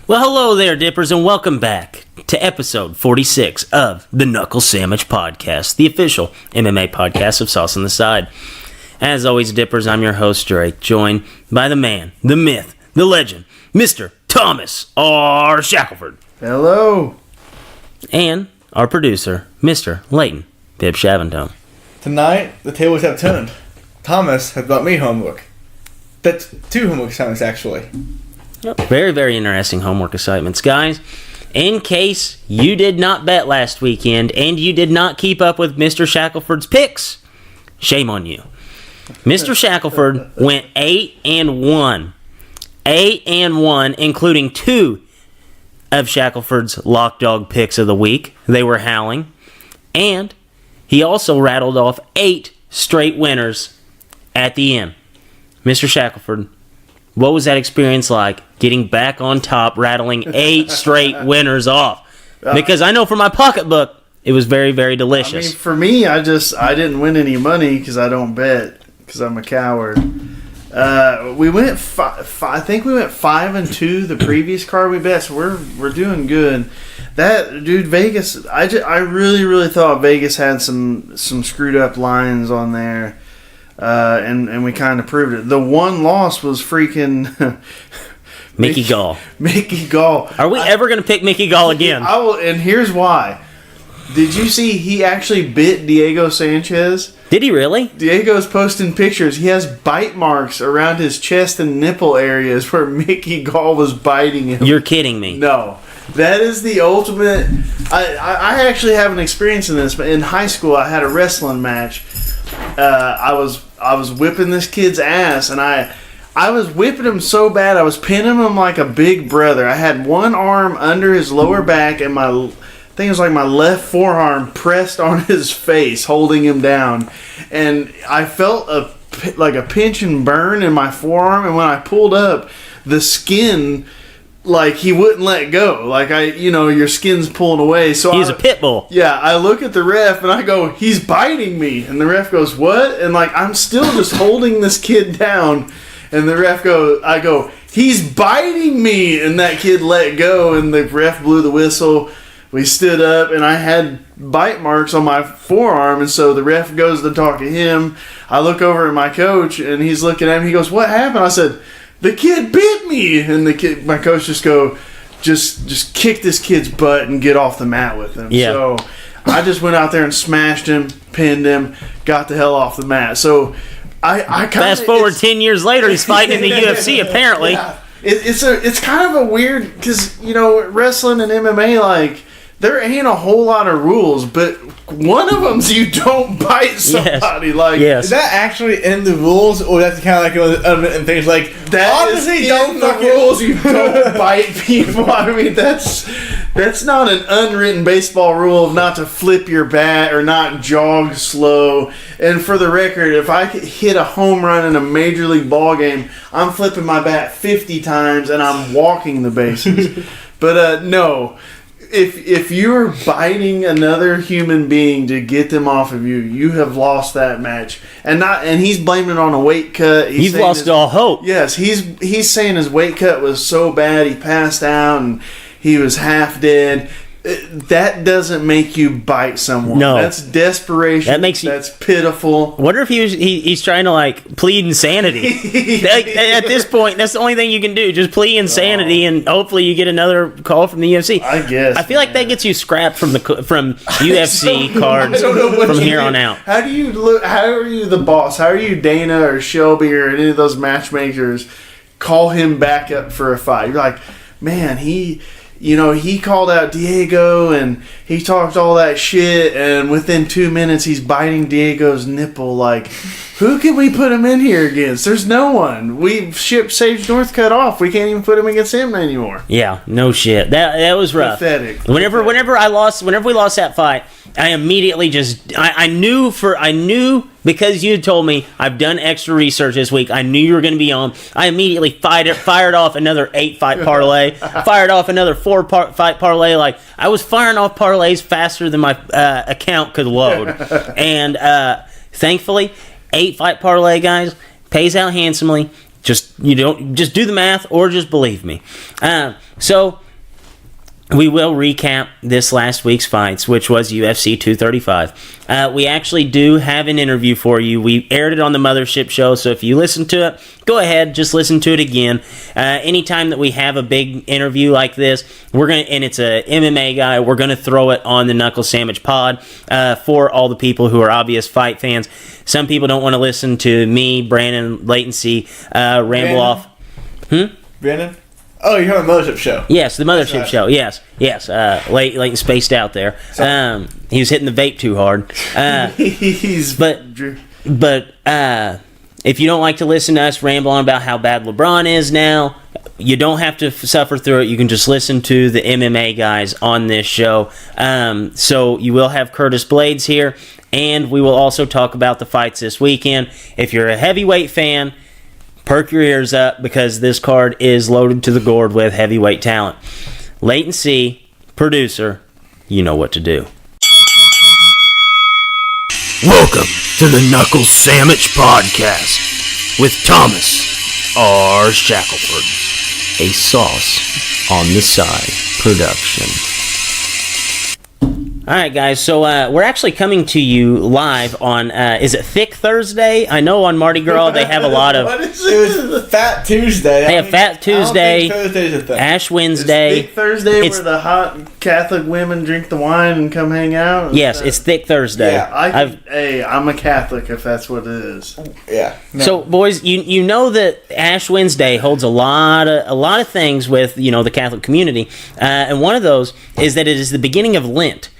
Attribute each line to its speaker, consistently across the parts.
Speaker 1: Well, hello there, Dippers, and welcome back to episode 46 of the Knuckle Sammich podcast, the official MMA podcast of Sauce on the Side. As always, Dippers, I'm your host, Drake, joined by the man, the myth, the legend, Mr. Thomas R. Shackelford.
Speaker 2: Hello.
Speaker 1: And our producer, Mr. Leighton Pip Shaventone.
Speaker 2: Tonight, the tables have turned. Thomas has brought me homework. That's 2 homework assignments, actually.
Speaker 1: Very, very interesting homework assignments, guys. In case you did not bet last weekend and you did not keep up with Mr. Shackelford's picks, shame on you. Mr. Shackelford went 8-1. 8-1, including 2 of Shackelford's lock dog picks of the week. They were howling. And he also rattled off 8 straight winners at the end. Mr. Shackelford, what was that experience like, getting back on top, rattling 8 straight winners off? Because I know from my pocketbook, it was very, very delicious.
Speaker 2: I mean, for me, I didn't win any money because I don't bet, because I'm a coward. We went I think we went 5-2 the previous card we bet, so we're doing good. That dude, Vegas, I really thought Vegas had some screwed up lines on there. And we kind of proved it. The one loss was freaking
Speaker 1: Mickey Gall.
Speaker 2: Mickey Gall.
Speaker 1: Are we ever going to pick Mickey Gall again?
Speaker 2: I will, and here's why. Did you see he actually bit Diego Sanchez?
Speaker 1: Did he really?
Speaker 2: Diego's posting pictures. He has bite marks around his chest and nipple areas where Mickey Gall was biting him.
Speaker 1: You're kidding me.
Speaker 2: No. That is the ultimate. I actually have an experience in this, but in high school I had a wrestling match. I was whipping this kid's ass, and I was whipping him so bad I was pinning him like a big brother. I had one arm under his lower back and I think it was like my left forearm pressed on his face, holding him down, and I felt like a pinch and burn in my forearm, and when I pulled up, the skin, like, he wouldn't let go. Like, your skin's pulling away. So
Speaker 1: he's a pit bull.
Speaker 2: Yeah, I look at the ref and I go, he's biting me. And the ref goes, what? And like, I'm still just holding this kid down. And the ref I go, he's biting me. And that kid let go, and the ref blew the whistle. We stood up, and I had bite marks on my forearm. And so the ref goes to talk to him. I look over at my coach, and he's looking at me. He goes, what happened? I said, the kid bit me. And my coach just kick this kid's butt and get off the mat with him.
Speaker 1: Yeah.
Speaker 2: So I just went out there and smashed him, pinned him, got the hell off the mat. So I kind of
Speaker 1: fast forward 10 years later, he's fighting in the UFC apparently.
Speaker 2: Yeah. It's kind of a weird, because wrestling and MMA, like, there ain't a whole lot of rules, but one of them's you don't bite somebody.
Speaker 1: Yes.
Speaker 2: Like,
Speaker 1: yes.
Speaker 3: Is that actually in the rules, or that's kind of like unwritten things like
Speaker 2: that?
Speaker 3: Honestly,
Speaker 2: is
Speaker 3: don't
Speaker 2: in the rules. You don't bite people. I mean, that's not an unwritten baseball rule of not to flip your bat or not jog slow. And for the record, if I could hit a home run in a major league ball game, I'm flipping my bat 50 times and I'm walking the bases. But no. If you're biting another human being to get them off of you, you have lost that match. And he's blaming it on a weight cut.
Speaker 1: He's lost all hope.
Speaker 2: Yes, he's saying his weight cut was so bad he passed out and he was half dead. That doesn't make you bite someone.
Speaker 1: No.
Speaker 2: That's desperation. That's pitiful.
Speaker 1: Wonder if he's trying to, like, plead insanity. At this point, that's the only thing you can do. Just plead insanity, and hopefully you get another call from the UFC.
Speaker 2: I guess.
Speaker 1: I feel like that gets you scrapped from UFC cards from here on out.
Speaker 2: How do you look? How are you the boss? How are you Dana or Shelby or any of those matchmakers? Call him back up for a fight. You're like, man, he called out Diego and he talked all that shit, and within 2 minutes he's biting Diego's nipple. Like, who can we put him in here against? There's no one. We've shipped Sage Northcutt off. We can't even put him against him anymore.
Speaker 1: Yeah, no shit. That was rough.
Speaker 2: Pathetic.
Speaker 1: Whenever we lost that fight, I immediately I knew because you told me I've done extra research this week. I knew you were going to be on. I immediately fired off another 8-fight parlay, fired off another 4-fight parlay. Like, I was firing off parlays faster than my account could load. And thankfully, 8-fight parlay, guys, pays out handsomely. Just do the math or just believe me. So we will recap this last week's fights, which was UFC 235. We actually do have an interview for you. We aired it on the Mothership Show, so if you listen to it, go ahead, just listen to it again. Anytime that we have a big interview like this, and it's a MMA guy, we're gonna throw it on the Knuckle Sammich pod for all the people who are obvious fight fans. Some people don't want to listen to me, Brandon, Latency, ramble off.
Speaker 3: Brandon? Oh, you're on the Mothership Show.
Speaker 1: Yes, the Mothership Show. Yes. Leighton spaced out there. He was hitting the vape too hard. But if you don't like to listen to us ramble on about how bad LeBron is now, you don't have to suffer through it. You can just listen to the MMA guys on this show. So you will have Curtis Blades here, and we will also talk about the fights this weekend. If you're a heavyweight fan, perk your ears up because this card is loaded to the gourd with heavyweight talent. Latency, producer, you know what to do. Welcome to the Knuckle Sammich Podcast with Thomas R. Shackelford, a sauce on the side production. All right, guys, so we're actually coming to you live on, is it Thick Thursday? I know on Mardi Gras they have a lot of...
Speaker 3: What is it? It was Fat Tuesday.
Speaker 1: They have Fat Tuesday,
Speaker 3: I don't think Thursday's a thing.
Speaker 1: Ash Wednesday.
Speaker 2: Thick Thursday where the hot Catholic women drink the wine and come hang out?
Speaker 1: Yes, it's Thick Thursday.
Speaker 3: Yeah,
Speaker 2: I'm a Catholic if that's what it is.
Speaker 3: Yeah. No.
Speaker 1: So, boys, you know that Ash Wednesday holds a lot of things with, the Catholic community, and one of those is that it is the beginning of Lent.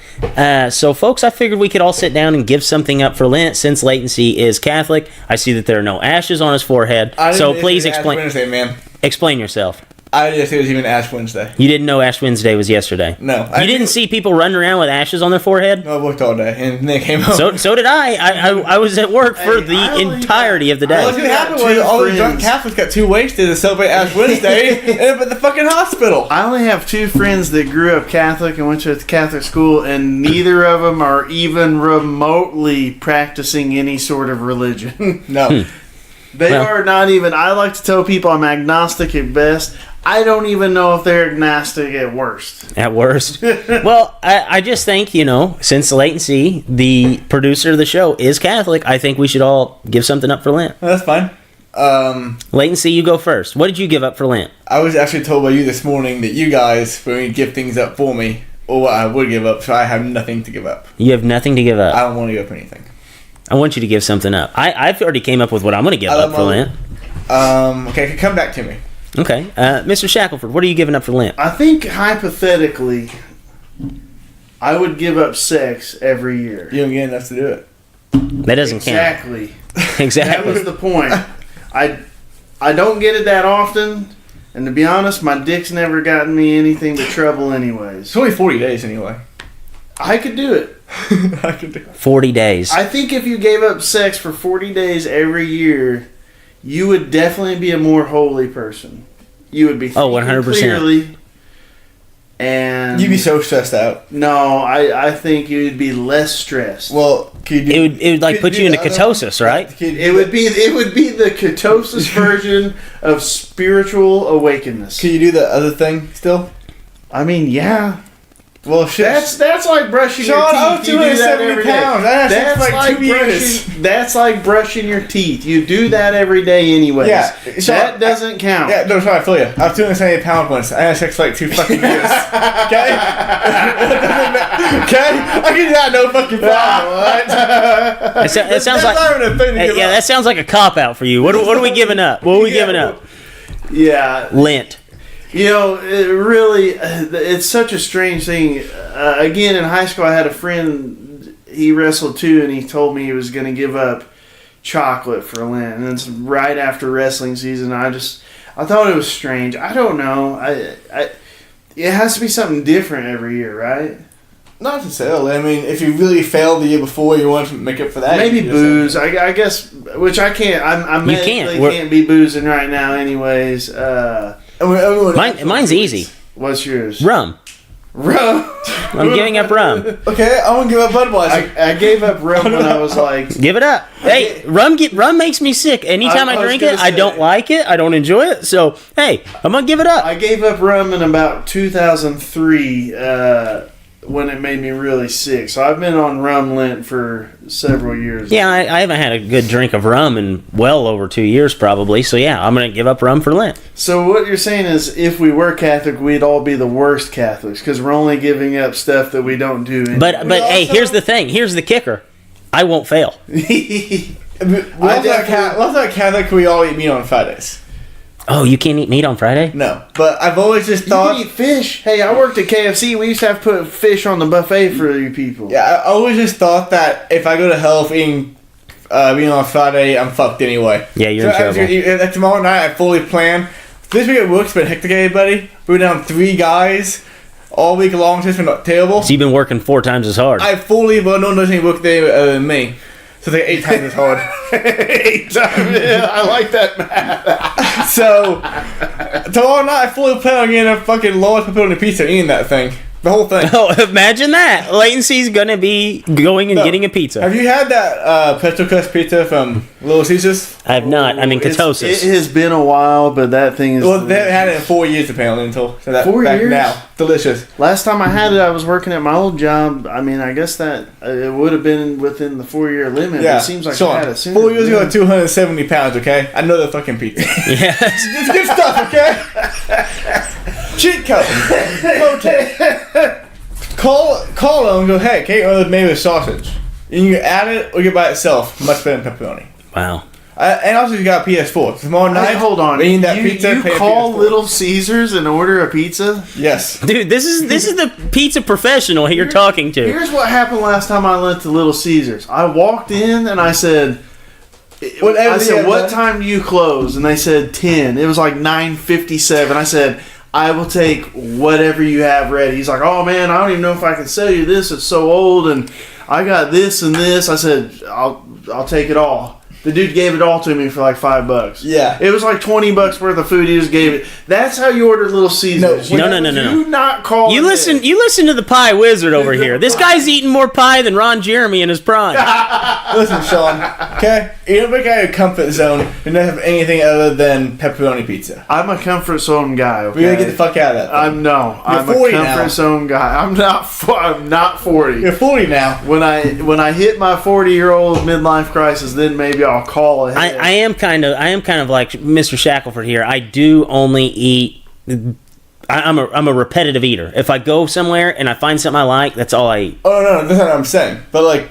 Speaker 1: So, folks, I figured we could all sit down and give something up for Lent since Latency is Catholic. I see that there are no ashes on his forehead. So please explain.
Speaker 3: Wednesday, man.
Speaker 1: Explain yourself.
Speaker 3: I didn't say it was even Ash Wednesday.
Speaker 1: You didn't know Ash Wednesday was yesterday?
Speaker 3: No.
Speaker 1: You didn't see people running around with ashes on their forehead?
Speaker 3: No, I worked all day, and then came home.
Speaker 1: So did I. I was at work for the entirety of the day.
Speaker 3: What's going to happen was all the drunk Catholics got too wasted to celebrate Ash Wednesday and ended up at the fucking hospital.
Speaker 2: I only have two friends that grew up Catholic and went to a Catholic school, and neither of them are even remotely practicing any sort of religion.
Speaker 3: No.
Speaker 2: They are not even... I like to tell people I'm agnostic at best. I don't even know if they're agnostic at worst.
Speaker 1: At worst. Well, I just think, since Latency, the producer of the show, is Catholic, I think we should all give something up for Lent.
Speaker 3: That's fine.
Speaker 1: Latency, you go first. What did you give up for Lent?
Speaker 3: I was actually told by you this morning that you guys were going to give things up for me, or what I would give up, so I have nothing to give up.
Speaker 1: You have nothing to give up?
Speaker 3: I don't want to give up anything.
Speaker 1: I want you to give something up. I've already came up with what I'm going to give up for Lent.
Speaker 3: Okay, come back to me.
Speaker 1: Okay. Mr. Shackelford, what are you giving up for Lent?
Speaker 2: I think, hypothetically, I would give up sex every year.
Speaker 3: You don't get enough to do it.
Speaker 1: That doesn't count. Exactly.
Speaker 2: That was the point. I don't get it that often, and to be honest, my dick's never gotten me anything but trouble anyways.
Speaker 3: It's only 40 days anyway.
Speaker 2: I could do it.
Speaker 3: I could do it.
Speaker 1: 40 days.
Speaker 2: I think if you gave up sex for 40 days every year, you would definitely be a more holy person. You would be thinking
Speaker 1: 100%.
Speaker 2: clearly. And
Speaker 3: You'd be so stressed out.
Speaker 2: No, I think you'd be less stressed.
Speaker 3: Well,
Speaker 1: it would put you into ketosis, right?
Speaker 2: It would be the ketosis version of spiritual awakeness.
Speaker 3: Can you do the other thing still?
Speaker 2: I mean, yeah.
Speaker 3: Well, shit.
Speaker 2: That's like brushing your teeth.
Speaker 3: I was 270 pounds.
Speaker 2: That's like brushing your teeth. You do that every day anyways.
Speaker 3: Yeah.
Speaker 2: That doesn't count.
Speaker 3: Yeah, no, sorry, I feel you. I was 270 pounds once. I had sex for like 2 fucking years. Okay? Okay? I can do that no fucking problem, alright?
Speaker 1: That sounds like... that sounds like a cop-out for you. What are we giving up? What are we giving up?
Speaker 2: Yeah.
Speaker 1: Lent.
Speaker 2: It really, it's such a strange thing. Again, in high school, I had a friend, he wrestled too, and he told me he was going to give up chocolate for Lent. And it's right after wrestling season. I thought it was strange. I don't know. It has to be something different every year, right?
Speaker 3: Not necessarily. I mean, if you really failed the year before, you want to make up for that.
Speaker 2: Maybe booze. I guess, which I can't. I medically can't be boozing right now anyways.
Speaker 1: Mine's easy.
Speaker 2: What's yours?
Speaker 1: Rum.
Speaker 2: Rum.
Speaker 1: I'm giving up rum.
Speaker 3: Okay, I'm gonna give up Budweiser.
Speaker 2: I gave up rum when I was like.
Speaker 1: Give it up. Hey, rum makes me sick. Anytime I
Speaker 2: was
Speaker 1: drink
Speaker 2: gonna
Speaker 1: it, I
Speaker 2: say.
Speaker 1: don't like it. I don't enjoy it. So, hey, I'm going to give it up.
Speaker 2: I gave up rum in about 2003 when it made me really sick. So I've been on rum lint for several years.
Speaker 1: Yeah, I haven't had a good drink of rum in well over 2 years probably. So, yeah, I'm going to give up rum for Lent.
Speaker 2: So what you're saying is if we were Catholic, we'd all be the worst Catholics because we're only giving up stuff that we don't do.
Speaker 1: But hey, here's the thing. Here's the kicker. I won't fail.
Speaker 3: Love that Catholic, we all eat meat on Fridays.
Speaker 1: Oh, you can't eat meat on Friday?
Speaker 3: No, but I've always just
Speaker 2: You
Speaker 3: thought.
Speaker 2: can eat fish. Hey, I worked at KFC. We used to have to put fish on the buffet for you people.
Speaker 3: Yeah, I always just thought that if I go to hell for eating on Friday, I'm fucked anyway.
Speaker 1: Yeah, you're in trouble.
Speaker 3: Tomorrow night, I fully plan. This week at work's been hectic, everybody. We were down 3 guys all week long. So it's been terrible.
Speaker 1: So you've been working 4 times as hard.
Speaker 3: No one does any work there other than me. So it's like 8 times as hard.
Speaker 2: 8 times. Yeah, I like that math.
Speaker 3: So tomorrow night, I fully plan on getting a fucking large pepperoni pizza and eating that thing. The whole thing.
Speaker 1: Oh, imagine that. Latency's going to be going and getting a pizza.
Speaker 3: Have you had that pretzel crust pizza from Little Caesars?
Speaker 1: I have not. I'm in ketosis.
Speaker 2: It has been a while, but that thing is.
Speaker 3: Well, they haven't had it in 4 years apparently until so that
Speaker 2: 4
Speaker 3: back
Speaker 2: years?
Speaker 3: now. Delicious.
Speaker 2: Last time I had it, I was working at my old job. I mean, I guess that it would have been within the 4-year limit.
Speaker 3: Yeah.
Speaker 2: It seems like
Speaker 3: Sean,
Speaker 2: I had it sooner.
Speaker 3: 4 years ago,
Speaker 2: than
Speaker 3: 270 pounds. Okay, I know the fucking pizza.
Speaker 1: Yes.
Speaker 3: It's good stuff. Okay. Cheat code. Protein. Call them and go, hey, can you order maybe a sausage? And you can add it or get it by itself. Much better than pepperoni.
Speaker 1: Wow.
Speaker 3: And also you got a PS4. Tomorrow night,
Speaker 2: Hey, hold on.
Speaker 3: we need that pizza.
Speaker 2: You
Speaker 3: pay a
Speaker 2: call
Speaker 3: PS4.
Speaker 2: Little Caesars and order a pizza?
Speaker 3: Yes.
Speaker 1: Dude, this is the pizza professional you're talking to.
Speaker 2: Here's what happened last time I went to Little Caesars. I walked in and I said, what time do you close? And they said 10. It was like 9:57. I said, I will take whatever you have ready. He's like, oh man, I don't even know if I can sell you this. It's so old, and I got this and this. I said, I'll take it all. The dude gave it all to me for like $5.
Speaker 3: Yeah.
Speaker 2: It was like $20 worth of food. He just gave it. That's how you order Little Caesars.
Speaker 1: No.
Speaker 2: Do not call.
Speaker 1: You listen to the pie wizard over here. This guy's eating more pie than Ron Jeremy in his prime.
Speaker 3: Listen, Sean. Okay, you don't break out of your comfort zone and not have anything other than pepperoni pizza.
Speaker 2: I'm a comfort zone guy. Okay?
Speaker 3: We gotta get the fuck out of that.
Speaker 2: I'm a
Speaker 3: 40
Speaker 2: comfort
Speaker 3: now.
Speaker 2: zone guy. I'm not 40.
Speaker 3: You're 40 now.
Speaker 2: When I hit my 40-year-old midlife crisis, then maybe I'll call ahead.
Speaker 1: I am kind of like Mr. Shackelford here. I do only eat. I'm a repetitive eater. If I go somewhere and I find something I like, that's all I eat.
Speaker 3: Oh no, that's not what I'm saying. But like,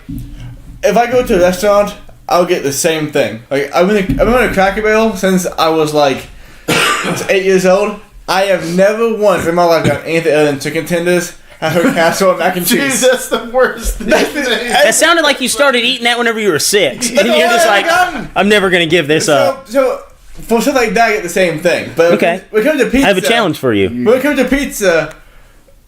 Speaker 3: if I go to a restaurant, I'll get the same thing. Like I've been a Cracker Barrel since I was like 8 years old. I have never once in my life got anything other than chicken tenders. I heard casserole and mack and
Speaker 2: Dude,
Speaker 3: cheese.
Speaker 2: that's the worst thing.
Speaker 1: That sounded like you started eating that whenever you were 6. And
Speaker 3: That's
Speaker 1: you're
Speaker 3: all
Speaker 1: just
Speaker 3: I
Speaker 1: like,
Speaker 3: got.
Speaker 1: I'm never going to give this up.
Speaker 3: So for stuff like that, I get the same thing. But
Speaker 1: Okay.
Speaker 3: when it comes to pizza,
Speaker 1: I have a challenge for you.
Speaker 3: When it comes to pizza,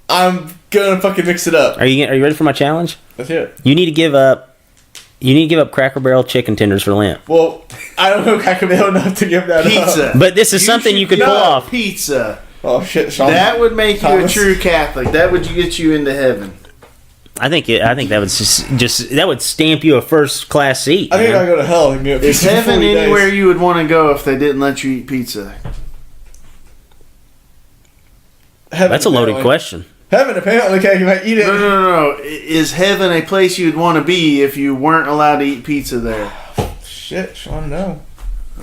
Speaker 3: I'm gonna fucking mix it up.
Speaker 1: Are you ready for my challenge?
Speaker 3: Let's hear it.
Speaker 1: You need to give up Cracker Barrel chicken tenders for Lent.
Speaker 3: Well, I don't know Cracker Barrel enough to give that
Speaker 2: Pizza.
Speaker 3: up.
Speaker 1: But this is something you could pull off.
Speaker 2: Pizza.
Speaker 3: Oh shit, Sean.
Speaker 2: That would make you a
Speaker 3: Thomas.
Speaker 2: true Catholic. That would get you into heaven.
Speaker 1: I think that would just that would stamp you a first class seat.
Speaker 3: I think
Speaker 1: man.
Speaker 3: I go to hell and get
Speaker 2: Is
Speaker 3: pizza for
Speaker 2: heaven
Speaker 3: 40 days.
Speaker 2: anywhere you would want to go if they didn't let you eat pizza?
Speaker 3: Heaven,
Speaker 1: That's a loaded
Speaker 3: apparently.
Speaker 1: question.
Speaker 3: Heaven apparently can you eat it.
Speaker 2: No. Is heaven a place you'd want to be if you weren't allowed to eat pizza there?
Speaker 3: Shit, Sean, no.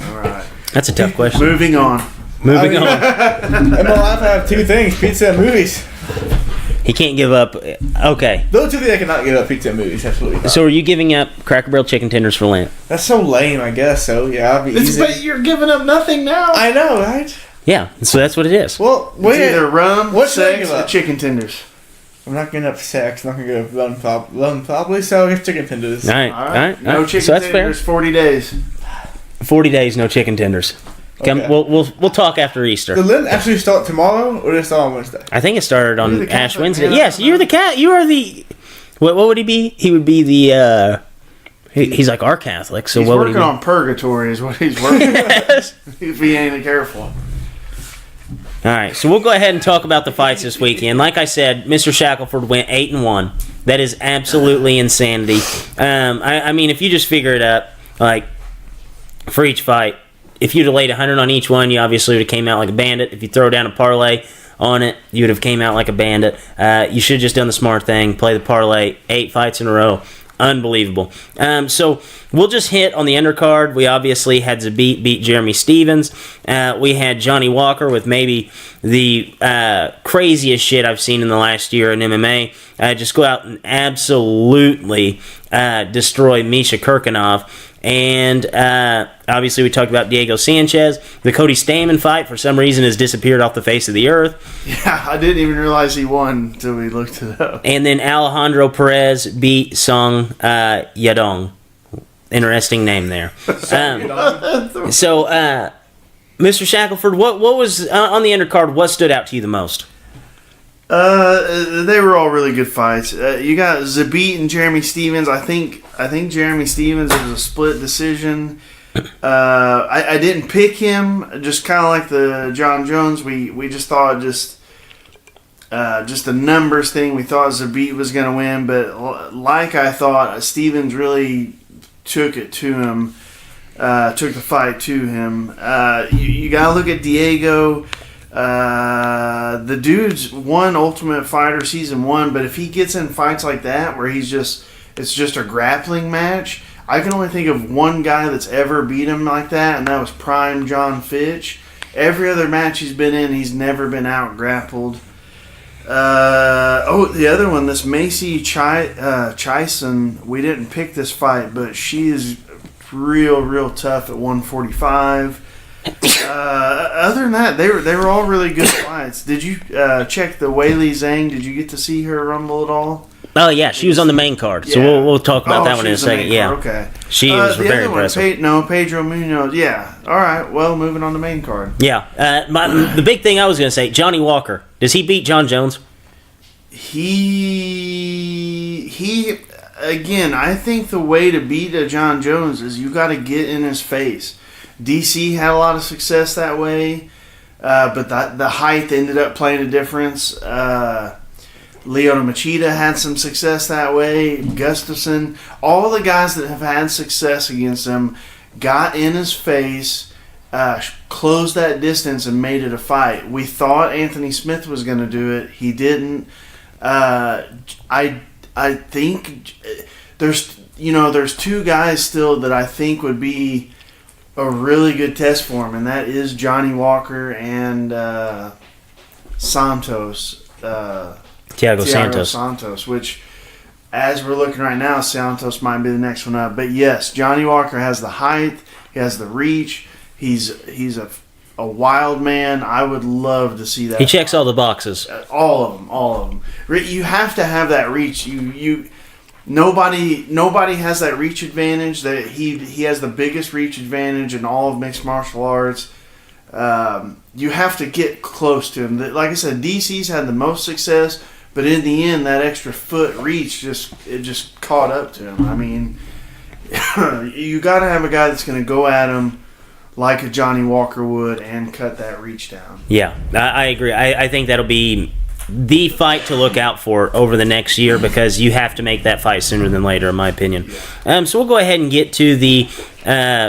Speaker 2: All right.
Speaker 1: That's a tough question.
Speaker 2: Moving on.
Speaker 1: Moving on.
Speaker 3: In my life, I have 2 things: pizza and movies.
Speaker 1: He can't give up. Okay.
Speaker 3: Those 2 things I cannot give up: pizza and movies. Absolutely. Not.
Speaker 1: So are you giving up Cracker Barrel chicken tenders for Lent?
Speaker 3: That's so lame. I guess so. Yeah, I'll be easy.
Speaker 2: But you're giving up nothing now.
Speaker 3: I know, right?
Speaker 1: Yeah. So that's what it is.
Speaker 3: Well,
Speaker 2: It's
Speaker 3: wait.
Speaker 2: either rum,
Speaker 3: What should I
Speaker 2: sex,
Speaker 3: give
Speaker 2: or
Speaker 3: up?
Speaker 2: chicken tenders.
Speaker 3: I'm not giving up sex. I'm not gonna give up run probably. So I guess chicken tenders.
Speaker 1: All right.
Speaker 2: All right.
Speaker 1: All
Speaker 2: No
Speaker 1: right.
Speaker 2: chicken
Speaker 1: So that's fair.
Speaker 2: tenders. 40 days.
Speaker 1: 40 days, no chicken tenders. Come,
Speaker 3: Okay.
Speaker 1: we'll talk after Easter.
Speaker 3: Does Lent actually start tomorrow or does it start on Wednesday?
Speaker 1: I think it started
Speaker 2: You're
Speaker 1: on
Speaker 2: the
Speaker 1: Ash
Speaker 2: Catholic
Speaker 1: Wednesday.
Speaker 2: man.
Speaker 1: Yes, you're the cat. You are the. What would he be? He would be the. He's like our Catholic. So
Speaker 2: He's
Speaker 1: what would he
Speaker 2: working
Speaker 1: be?
Speaker 2: on purgatory is what he's working on
Speaker 1: Yes.
Speaker 2: if he ain't careful.
Speaker 1: All right, so we'll go ahead and talk about the fights this weekend. Like I said, Mr. Shackelford went 8-1. That is absolutely insanity. I mean, if you just figure it up, like for each fight, if you'd have laid 100 on each one, you obviously would have came out like a bandit. If you throw down a parlay on it, you would have came out like a bandit. You should have just done the smart thing, play the parlay, 8 fights in a row. Unbelievable. So we'll just hit on the undercard. We obviously had Zabit beat Jeremy Stevens. We had Johnny Walker with maybe the craziest shit I've seen in the last year in MMA. Just go out and absolutely destroy Misha Kirkinov. And obviously we talked about Diego Sanchez. The Cody Stamann fight, for some reason, has disappeared off the face of the earth.
Speaker 2: Yeah, I didn't even realize he won until we looked it up.
Speaker 1: And then Alejandro Perez beat Yadong. Interesting name there. So, Mr. Shackelford, what was on the undercard? What stood out to you the most?
Speaker 2: They were all really good fights. You got Zabit and Jeremy Stevens. I think Jeremy Stevens was a split decision. I didn't pick him, just kind of like the John Jones. We just thought just a numbers thing. We thought Zabit was going to win, but like I thought, Stevens really took it to him. Took the fight to him. You got to look at Diego. The dude's won Ultimate Fighter Season 1, but if he gets in fights like that where it's just a grappling match, I can only think of one guy that's ever beat him like that, and that was Prime John Fitch. Every other match he's been in, he's never been out grappled. The other one, this Macy Chison, we didn't pick this fight, but she is real tough at 145. Other than that, they were all really good fights. Did you check the Weili Zhang? Did you get to see her rumble at all?
Speaker 1: Oh yeah, she was on the main card, so we'll talk about that one in a second. Yeah,
Speaker 2: okay.
Speaker 1: She was very impressive.
Speaker 2: Pedro Munoz. Yeah, all right. Well, moving on to main card.
Speaker 1: Yeah, the big thing I was going to say, Johnny Walker. Does he beat John Jones?
Speaker 2: He again. I think the way to beat a John Jones is you got to get in his face. DC had a lot of success that way, but the height ended up playing a difference. Lyoto Machida had some success that way. Gustafsson, all the guys that have had success against him got in his face, closed that distance, and made it a fight. We thought Anthony Smith was going to do it. He didn't. I think there's two guys still that I think would be a really good test for him, and that is Johnny Walker and Santos.
Speaker 1: Thiago
Speaker 2: Santos, which, as we're looking right now, Santos might be the next one up. But yes, Johnny Walker has the height, he has the reach. He's a wild man. I would love to see that.
Speaker 1: He checks all the boxes.
Speaker 2: All of them. You have to have that reach. Nobody has that reach advantage. That he has the biggest reach advantage in all of mixed martial arts. You have to get close to him. Like I said, DC's had the most success, but in the end, that extra foot reach just caught up to him. I mean, you got to have a guy that's going to go at him like a Johnny Walker would and cut that reach down.
Speaker 1: Yeah, I agree. I think that'll be the fight to look out for over the next year because you have to make that fight sooner than later, in my opinion. So we'll go ahead and get to the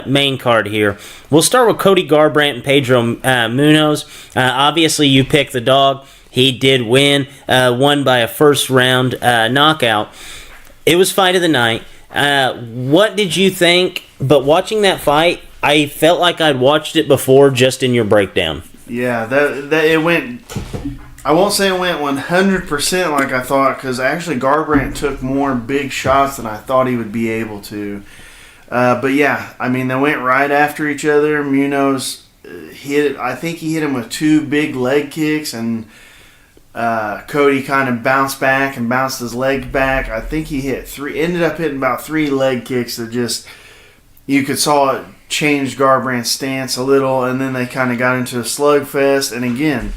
Speaker 1: main card here. We'll start with Cody Garbrandt and Pedro Munoz. Obviously, you picked the dog. He did win, won by a first-round knockout. It was fight of the night. What did you think? But watching that fight, I felt like I'd watched it before just in your breakdown.
Speaker 2: Yeah, that it went... I won't say it went 100% like I thought, because actually Garbrandt took more big shots than I thought he would be able to. But yeah, I mean, they went right after each other. Munoz I think he hit him with 2 big leg kicks, and Cody kind of bounced back and bounced his leg back. I think he ended up hitting about 3 leg kicks that just, you could saw it change Garbrandt's stance a little, and then they kind of got into a slugfest. And again,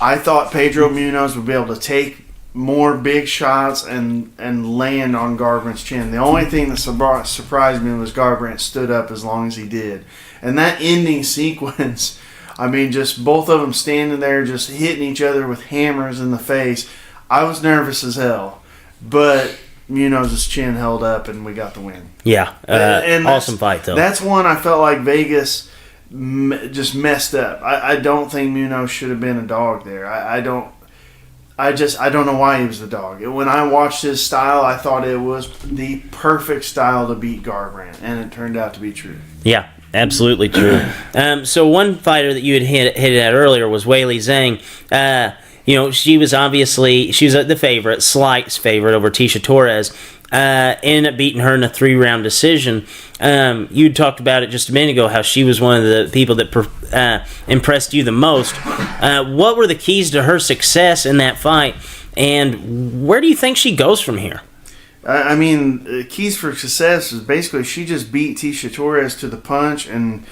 Speaker 2: I thought Pedro Munoz would be able to take more big shots and land on Garbrandt's chin. The only thing that surprised me was Garbrandt stood up as long as he did. And that ending sequence, I mean, just both of them standing there, just hitting each other with hammers in the face. I was nervous as hell, but Munoz's chin held up, and we got the win.
Speaker 1: Yeah, and awesome fight though.
Speaker 2: That's one I felt like Vegas just messed up. I don't think Munoz should have been a dog there. I don't know why he was the dog. When I watched his style, I thought it was the perfect style to beat Garbrandt, and it turned out to be true.
Speaker 1: Yeah, absolutely true. So one fighter that you had hit at earlier was Weili Zhang. She was the favorite, slight favorite over Tisha Torres. Ended up beating her in a 3-round decision. You talked about it just a minute ago, how she was one of the people that impressed you the most. What were the keys to her success in that fight, and where do you think she goes from here?
Speaker 2: I mean, the keys for success is basically she just beat Tisha Torres to the punch and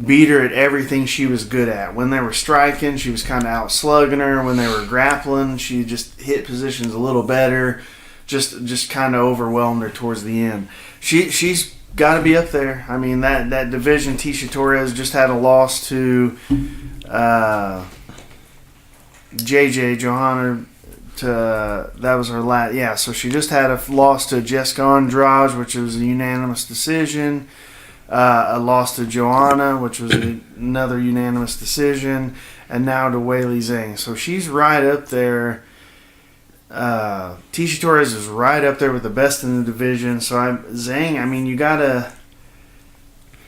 Speaker 2: beat her at everything she was good at. When they were striking, she was kind of out-slugging her. When they were grappling, she just hit positions a little better. Just kind of overwhelmed her towards the end. She's got to be up there. I mean, that division, Tisha Torres just had a loss to JJ Johanna. That was her last. Yeah, so she just had a loss to Jessica Andrade, which was a unanimous decision. A loss to Joanna, which was another unanimous decision, and now to Weili Zhang. So she's right up there. Tisha Torres is right up there with the best in the division. So Zhang, I mean, you gotta.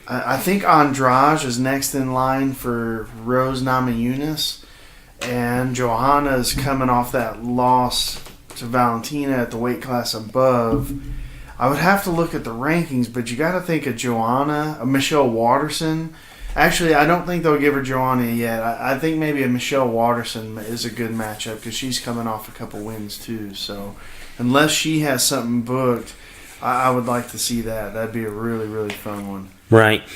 Speaker 2: I think Andrade is next in line for Rose Namajunas, and Johanna is coming off that loss to Valentina at the weight class above. I would have to look at the rankings, but you got to think of Joanna, Michelle Watterson. Actually, I don't think they'll give her Joanna yet. I think maybe a Michelle Watterson is a good matchup because she's coming off a couple wins too. So unless she has something booked, I would like to see that. That'd be a really, really fun one.
Speaker 1: Right.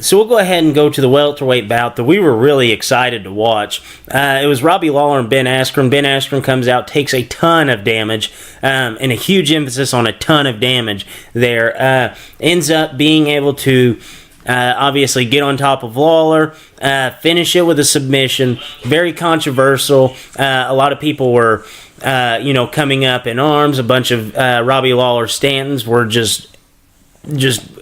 Speaker 1: So we'll go ahead and go to the welterweight bout that we were really excited to watch. It was Robbie Lawler and Ben Askren. Ben Askren comes out, takes a ton of damage, and a huge emphasis on a ton of damage there. Ends up being able to obviously get on top of Lawler, finish it with a submission. Very controversial. A lot of people were, coming up in arms. A bunch of Robbie Lawler Stantons were just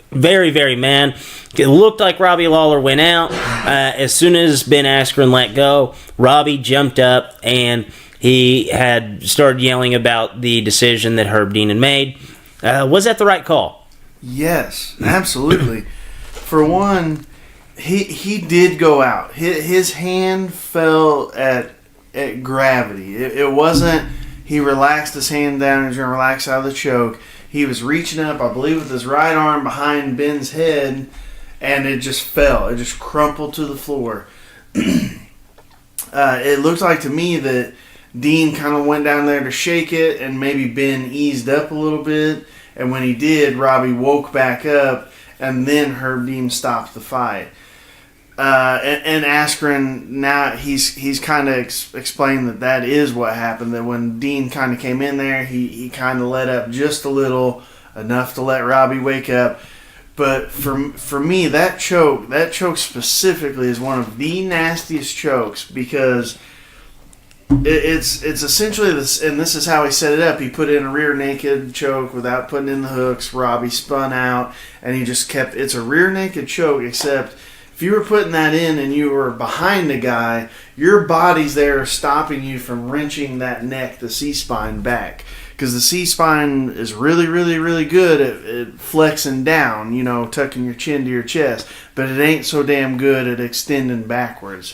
Speaker 1: very, very mad. It looked like Robbie Lawler went out. As soon as Ben Askren let go, Robbie jumped up and he had started yelling about the decision that Herb Dean had made. Was that the right call?
Speaker 2: Yes, absolutely. For one, he did go out. His hand fell at gravity. It wasn't he relaxed his hand down and was going to relax out of the choke. He was reaching up, I believe, with his right arm behind Ben's head, and it just fell. It just crumpled to the floor. It looked like to me that Dean kind of went down there to shake it, and maybe Ben eased up a little bit. And when he did, Robbie woke back up, and then Herb Dean stopped the fight. And Askren, now he's kind of explained that is what happened. That when Dean kind of came in there, he kind of let up just a little, enough to let Robbie wake up. But for me, that choke specifically is one of the nastiest chokes because it's essentially this, and this is how he set it up. He put in a rear naked choke without putting in the hooks. Robbie spun out, and he just kept. It's a rear naked choke, except if you were putting that in and you were behind the guy, your body's there stopping you from wrenching that neck, the C-spine, back. Because the C-spine is really, really, really good at flexing down, tucking your chin to your chest. But it ain't so damn good at extending backwards.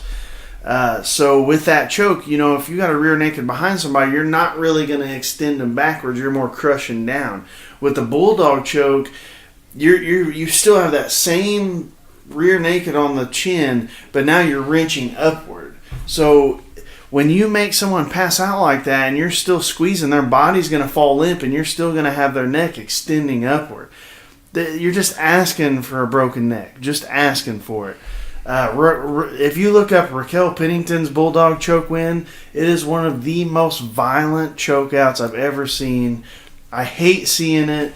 Speaker 2: So with that choke, if you got a rear naked behind somebody, you're not really going to extend them backwards. You're more crushing down. With the bulldog choke, you still have that same rear naked on the chin, but now you're wrenching upward. So when you make someone pass out like that and you're still squeezing, their body's going to fall limp and you're still going to have their neck extending upward. You're just asking for a broken neck. Just asking for it. If you look up Raquel Pennington's bulldog choke win, it is one of the most violent chokeouts I've ever seen. I hate seeing it.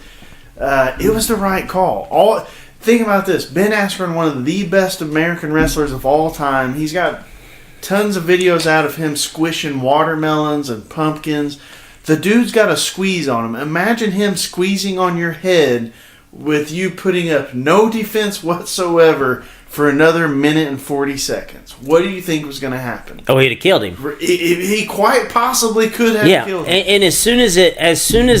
Speaker 2: It was the right call. think about this. Ben Askren, one of the best American wrestlers of all time. He's got tons of videos out of him squishing watermelons and pumpkins. The dude's got a squeeze on him. Imagine him squeezing on your head with you putting up no defense whatsoever for another minute and 40 seconds. What do you think was going to happen?
Speaker 1: Oh, he'd have killed him.
Speaker 2: He quite possibly could have killed him.
Speaker 1: And as soon as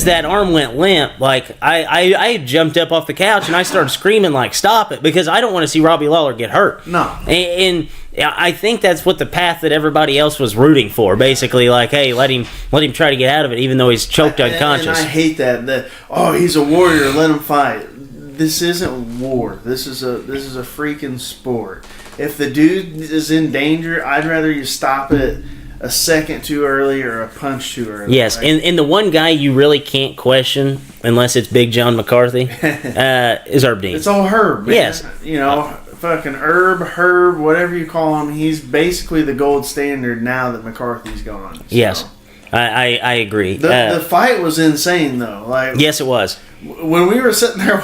Speaker 1: that arm went limp, like I jumped up off the couch and I started screaming like, "Stop it!" Because I don't want to see Robbie Lawler get hurt.
Speaker 2: No.
Speaker 1: And I think that's what the path that everybody else was rooting for. Basically, like, hey, let him try to get out of it, even though he's choked unconscious.
Speaker 2: And I hate that. He's a warrior. Let him fight. This isn't war. This is a freaking sport. If the dude is in danger, I'd rather you stop it a second too early or a punch too early.
Speaker 1: Yes,
Speaker 2: like,
Speaker 1: and the one guy you really can't question, unless it's Big John McCarthy, is Herb Dean.
Speaker 2: It's all Herb, man.
Speaker 1: Yes.
Speaker 2: Fucking Herb, whatever you call him, he's basically the gold standard now that McCarthy's gone. So.
Speaker 1: Yes, I agree.
Speaker 2: The fight was insane, though. Like,
Speaker 1: yes, it was.
Speaker 2: When we were sitting there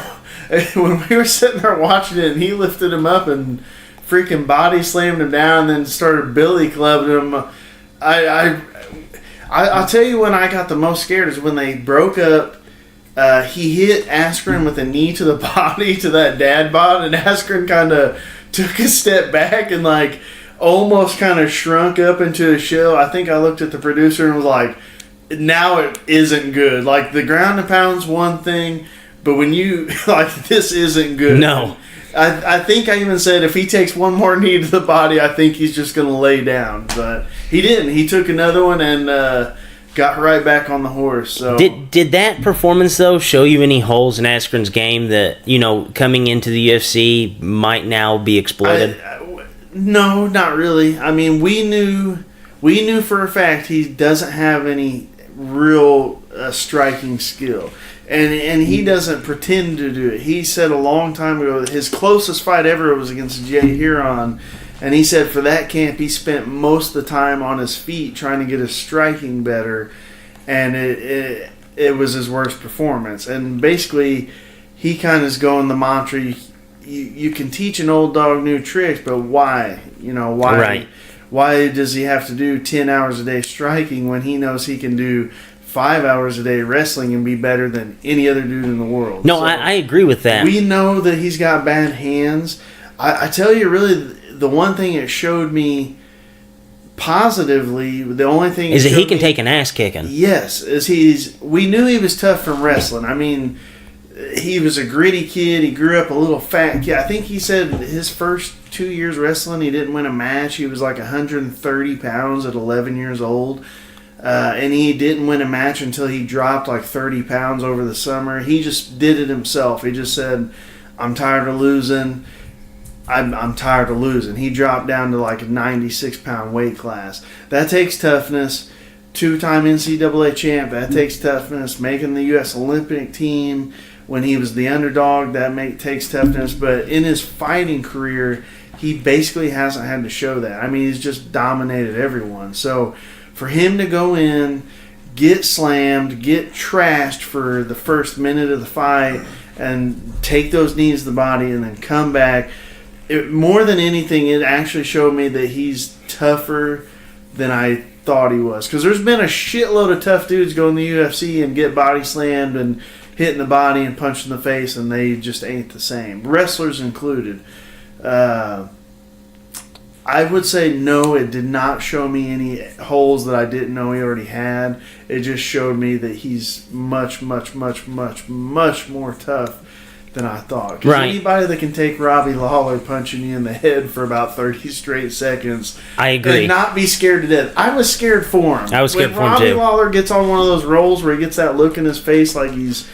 Speaker 2: watching it, and he lifted him up and freaking body slammed him down, and then started billy clubbing him. I'll tell you when I got the most scared is when they broke up. He hit Askren with a knee to the body, to that dad bod, and Askren kind of took a step back and like almost kind of shrunk up into a shell. I think I looked at the producer and was like, now it isn't good. Like, the ground and pound's one thing, but when you, like, this isn't good.
Speaker 1: No.
Speaker 2: I think I even said if he takes one more knee to the body, I think he's just going to lay down. But he didn't. He took another one and got right back on the horse. So
Speaker 1: Did that performance, though, show you any holes in Askren's game that, coming into the UFC might now be exploited?
Speaker 2: No, not really. I mean, we knew for a fact he doesn't have any real striking skill. And he doesn't pretend to do it. He said a long time ago that his closest fight ever was against Jay Huron. And he said for that camp he spent most of the time on his feet trying to get his striking better. And it was his worst performance. And basically he kind of is going the mantra, you can teach an old dog new tricks, but why? Why?
Speaker 1: Right.
Speaker 2: Why does he have to do 10 hours a day striking when he knows he can do 5 hours a day wrestling and be better than any other dude in the world?
Speaker 1: No, so I agree with that.
Speaker 2: We know that he's got bad hands. I tell you, really, the one thing it showed me positively, the only thing
Speaker 1: is that he can take an ass kicking.
Speaker 2: Yes, we knew he was tough from wrestling. I mean, he was a gritty kid. He grew up a little fat kid. I think he said his first 2 years wrestling, he didn't win a match. He was like 130 pounds at 11 years old. And he didn't win a match until he dropped like 30 pounds over the summer. He just did it himself. He just said, I'm tired of losing. I'm tired of losing. He dropped down to like a 96-pound weight class. That takes toughness. 2-time NCAA champ. That takes toughness. Making the U.S. Olympic team when he was the underdog, that takes toughness. But in his fighting career, he basically hasn't had to show that. I mean, he's just dominated everyone. So for him to go in, get slammed, get trashed for the first minute of the fight, and take those knees to the body and then come back, more than anything, it actually showed me that he's tougher than I thought he was. Because there's been a shitload of tough dudes go in the UFC and get body slammed and hit in the body and punched in the face, and they just ain't the same. Wrestlers included. I would say no, it did not show me any holes that I didn't know he already had. It just showed me that he's much, much, much, much, much more tough than I thought. 'Cause
Speaker 1: right.
Speaker 2: Anybody that can take Robbie Lawler punching you in the head for about 30 straight seconds,
Speaker 1: I agree,
Speaker 2: and not be scared to death. I was scared for him.
Speaker 1: I was scared for him
Speaker 2: Robbie
Speaker 1: too.
Speaker 2: Lawler gets on one of those rolls where he gets that look in his face like he's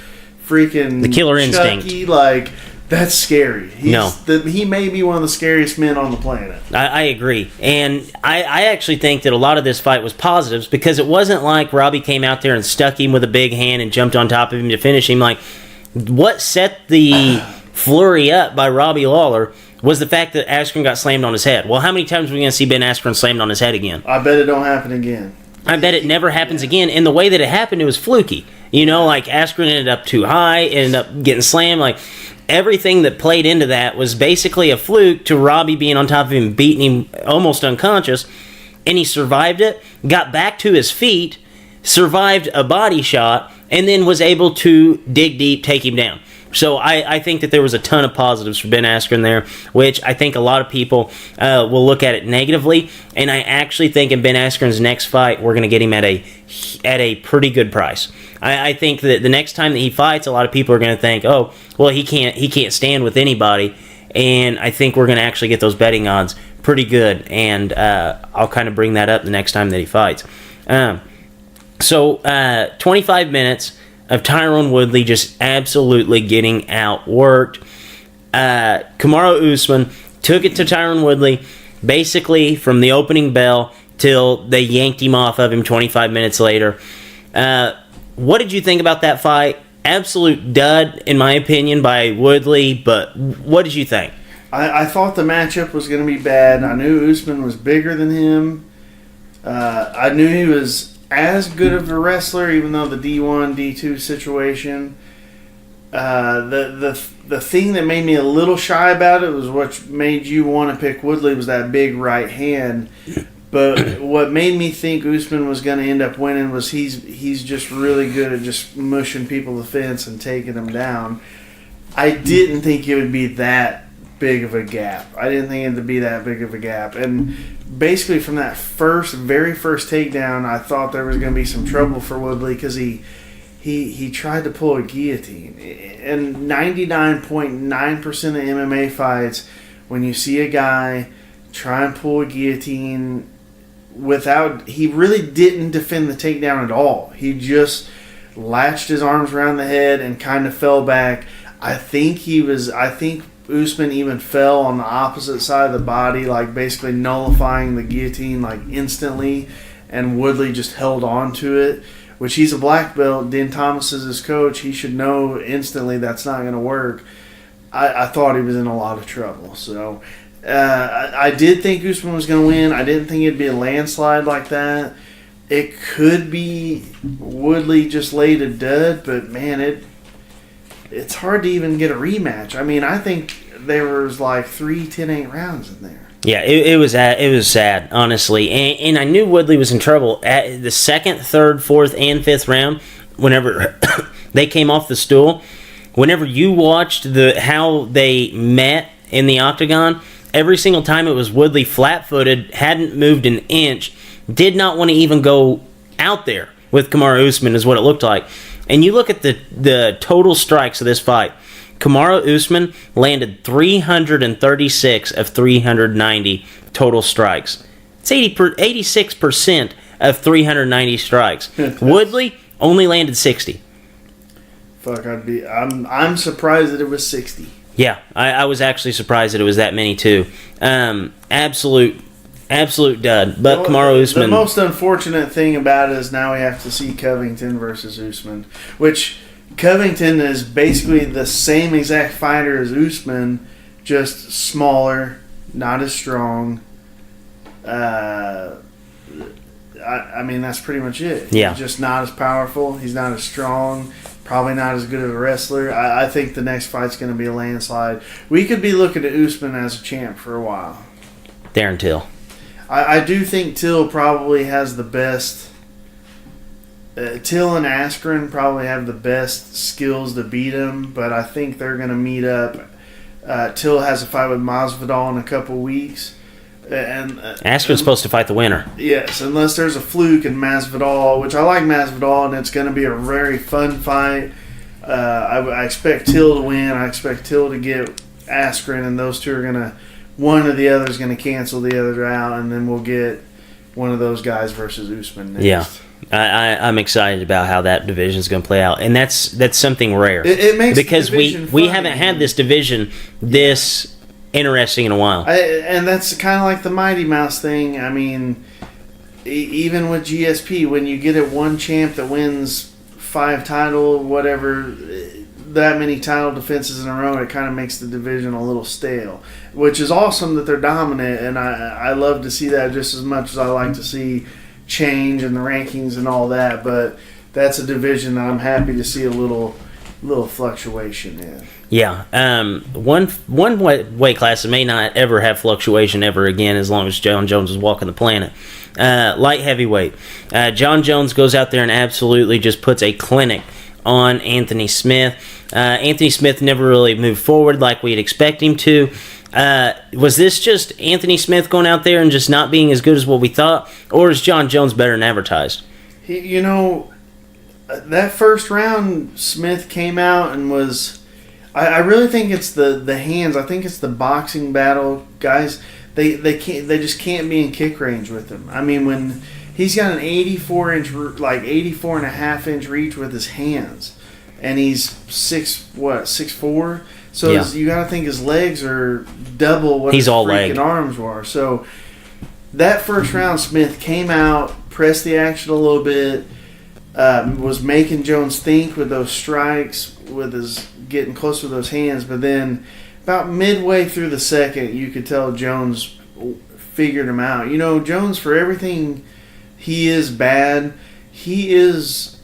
Speaker 2: freaking
Speaker 1: the killer instinct.
Speaker 2: Chucky, like, that's scary.
Speaker 1: No.
Speaker 2: He may be one of the scariest men on the planet.
Speaker 1: I agree. And I actually think that a lot of this fight was positives because it wasn't like Robbie came out there and stuck him with a big hand and jumped on top of him to finish him. Like, what set the flurry up by Robbie Lawler was the fact that Askren got slammed on his head. Well, how many times are we going to see Ben Askren slammed on his head again?
Speaker 2: I bet it don't happen again.
Speaker 1: I bet it never happens again. And the way that it happened, it was fluky. Like Askren ended up too high, ended up getting slammed. Like, everything that played into that was basically a fluke to Robbie being on top of him, beating him almost unconscious, and he survived it, got back to his feet, survived a body shot, and then was able to dig deep, take him down. So I think that there was a ton of positives for Ben Askren there, which I think a lot of people will look at it negatively. And I actually think in Ben Askren's next fight, we're going to get him at a pretty good price. I think that the next time that he fights, a lot of people are going to think, oh, well, he can't stand with anybody. And I think we're going to actually get those betting odds pretty good. And I'll kind of bring that up the next time that he fights. So 25 minutes of Tyron Woodley just absolutely getting outworked. Kamaru Usman took it to Tyron Woodley basically from the opening bell till they yanked him off of him 25 minutes later. What did you think about that fight? Absolute dud, in my opinion, by Woodley, but what did you think?
Speaker 2: I thought the matchup was going to be bad. I knew Usman was bigger than him. I knew he was as good of a wrestler, even though the D1, D2 situation. The thing that made me a little shy about it was what made you want to pick Woodley was that big right hand. But what made me think Usman was going to end up winning was he's just really good at just mushing people to the fence and taking them down. I didn't think it would be that big of a gap. I didn't think it would be that big of a gap. And basically from that very first takedown, I thought there was going to be some trouble for Woodley because he tried to pull a guillotine. And 99.9% of MMA fights, when you see a guy try and pull a guillotine he really didn't defend the takedown at all. He just latched his arms around the head and kind of fell back. I think Usman even fell on the opposite side of the body, like basically nullifying the guillotine like instantly, and Woodley just held on to it, which he's a black belt. Dan Thomas is his coach. He should know instantly that's not going to work. I thought he was in a lot of trouble. So I did think Usman was going to win. I didn't think it'd be a landslide like that. It could be Woodley just laid a dud, but man, it's hard to even get a rematch. I mean, I think there was like 3 10-8 rounds in there.
Speaker 1: Yeah, it was sad, honestly. And I knew Woodley was in trouble. At the second, third, fourth, and fifth round, whenever they came off the stool, whenever you watched how they met in the octagon, every single time it was Woodley flat-footed, hadn't moved an inch, did not want to even go out there with Kamaru Usman is what it looked like. And you look at the total strikes of this fight. Kamaru Usman landed 336 of 390 total strikes. It's 86% of 390 strikes. Woodley only landed 60.
Speaker 2: Fuck, I'm surprised that it was 60.
Speaker 1: Yeah, I was actually surprised that it was that many too. Absolute dud. But Kamaru Usman.
Speaker 2: The most unfortunate thing about it is now we have to see Covington versus Usman, which Covington is basically the same exact fighter as Usman, just smaller, not as strong. I mean, that's pretty much it.
Speaker 1: Yeah.
Speaker 2: He's just not as powerful. He's not as strong. Probably not as good of a wrestler. I think the next fight's going to be a landslide. We could be looking at Usman as a champ for a while.
Speaker 1: Darren Till.
Speaker 2: I do think Till probably has the best. Till and Askren probably have the best skills to beat him, but I think they're going to meet up. Till has a fight with Masvidal in a couple weeks. And
Speaker 1: Askren's supposed to fight the winner.
Speaker 2: Yes, unless there's a fluke in Masvidal, which I like Masvidal, and it's going to be a very fun fight. I expect Till to win. I expect Till to get Askren, and those two are going to, one or the other is going to cancel the other out, and then we'll get one of those guys versus Usman next.
Speaker 1: Yeah. I'm excited about how that division is going to play out, and that's something rare.
Speaker 2: It makes
Speaker 1: because
Speaker 2: the division
Speaker 1: we
Speaker 2: fun.
Speaker 1: haven't had this division this interesting in a while.
Speaker 2: And that's kind of like the Mighty Mouse thing. I mean, even with GSP, when you get it one champ that wins 5 title, whatever, that many title defenses in a row, it kind of makes the division a little stale. Which is awesome that they're dominant, and I love to see that just as much as I like to see change in the rankings and all that. But that's a division that I'm happy to see a little fluctuation in.
Speaker 1: Yeah. One weight class that may not ever have fluctuation ever again as long as John Jones is walking the planet. Light heavyweight. John Jones goes out there and absolutely just puts a clinic on Anthony Smith. Anthony Smith never really moved forward like we'd expect him to. Was this just Anthony Smith going out there and just not being as good as what we thought? Or is John Jones better than advertised?
Speaker 2: That first round, Smith came out and was... I really think it's the hands. I think it's the boxing battle. Guys, they just can't be in kick range with him. I mean, when he's got an 84 and a half inch reach with his hands, and he's 6'4". So
Speaker 1: Yeah.
Speaker 2: you got to think his legs are double what
Speaker 1: He's
Speaker 2: his
Speaker 1: all
Speaker 2: freaking
Speaker 1: leg.
Speaker 2: arms were. So that first round, Smith came out, pressed the action a little bit, was making Jones think with those strikes, with his getting close with those hands. But then about midway through the second, you could tell Jones figured him out. Jones, for everything he is bad, he's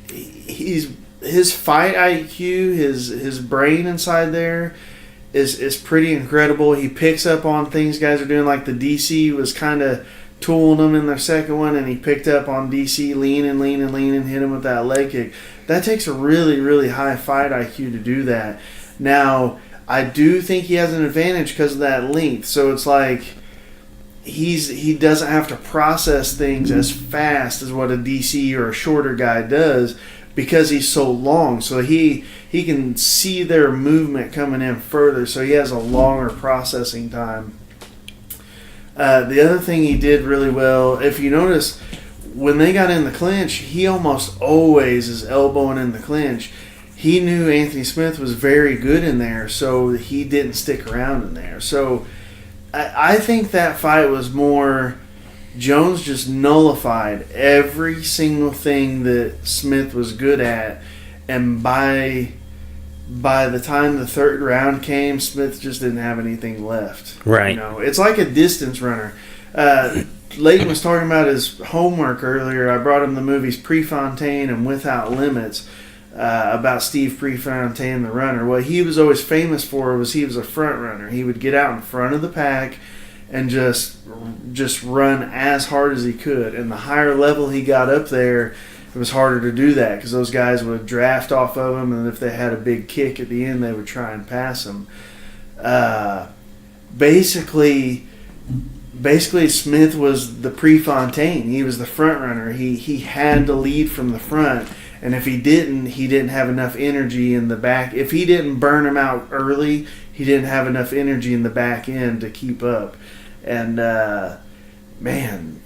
Speaker 2: his fight IQ, his brain inside there is pretty incredible. He picks up on things guys are doing, like the DC was kind of tooling him in their second one, and he picked up on DC lean and hit him with that leg kick. That takes a really, really high fight IQ to do that. Now, I do think he has an advantage because of that length. So it's like he doesn't have to process things as fast as what a DC or a shorter guy does because he's so long. So he can see their movement coming in further. So he has a longer processing time. The other thing he did really well, if you notice, when they got in the clinch, he almost always is elbowing in the clinch. He knew Anthony Smith was very good in there, so he didn't stick around in there. So I think that fight was more Jones just nullified every single thing that Smith was good at, and by the time the third round came, Smith just didn't have anything left.
Speaker 1: Right.
Speaker 2: It's like a distance runner. Leighton was talking about his homework earlier. I brought him the movies Prefontaine and Without Limits about Steve Prefontaine, the runner. What he was always famous for was he was a front runner. He would get out in front of the pack and just run as hard as he could. And the higher level he got up there, it was harder to do that because those guys would draft off of him, and if they had a big kick at the end, they would try and pass him. Basically, Smith was the Prefontaine. He was the front runner. He had to lead from the front, and if he didn't have enough energy in the back. If he didn't burn him out early, he didn't have enough energy in the back end to keep up. And man,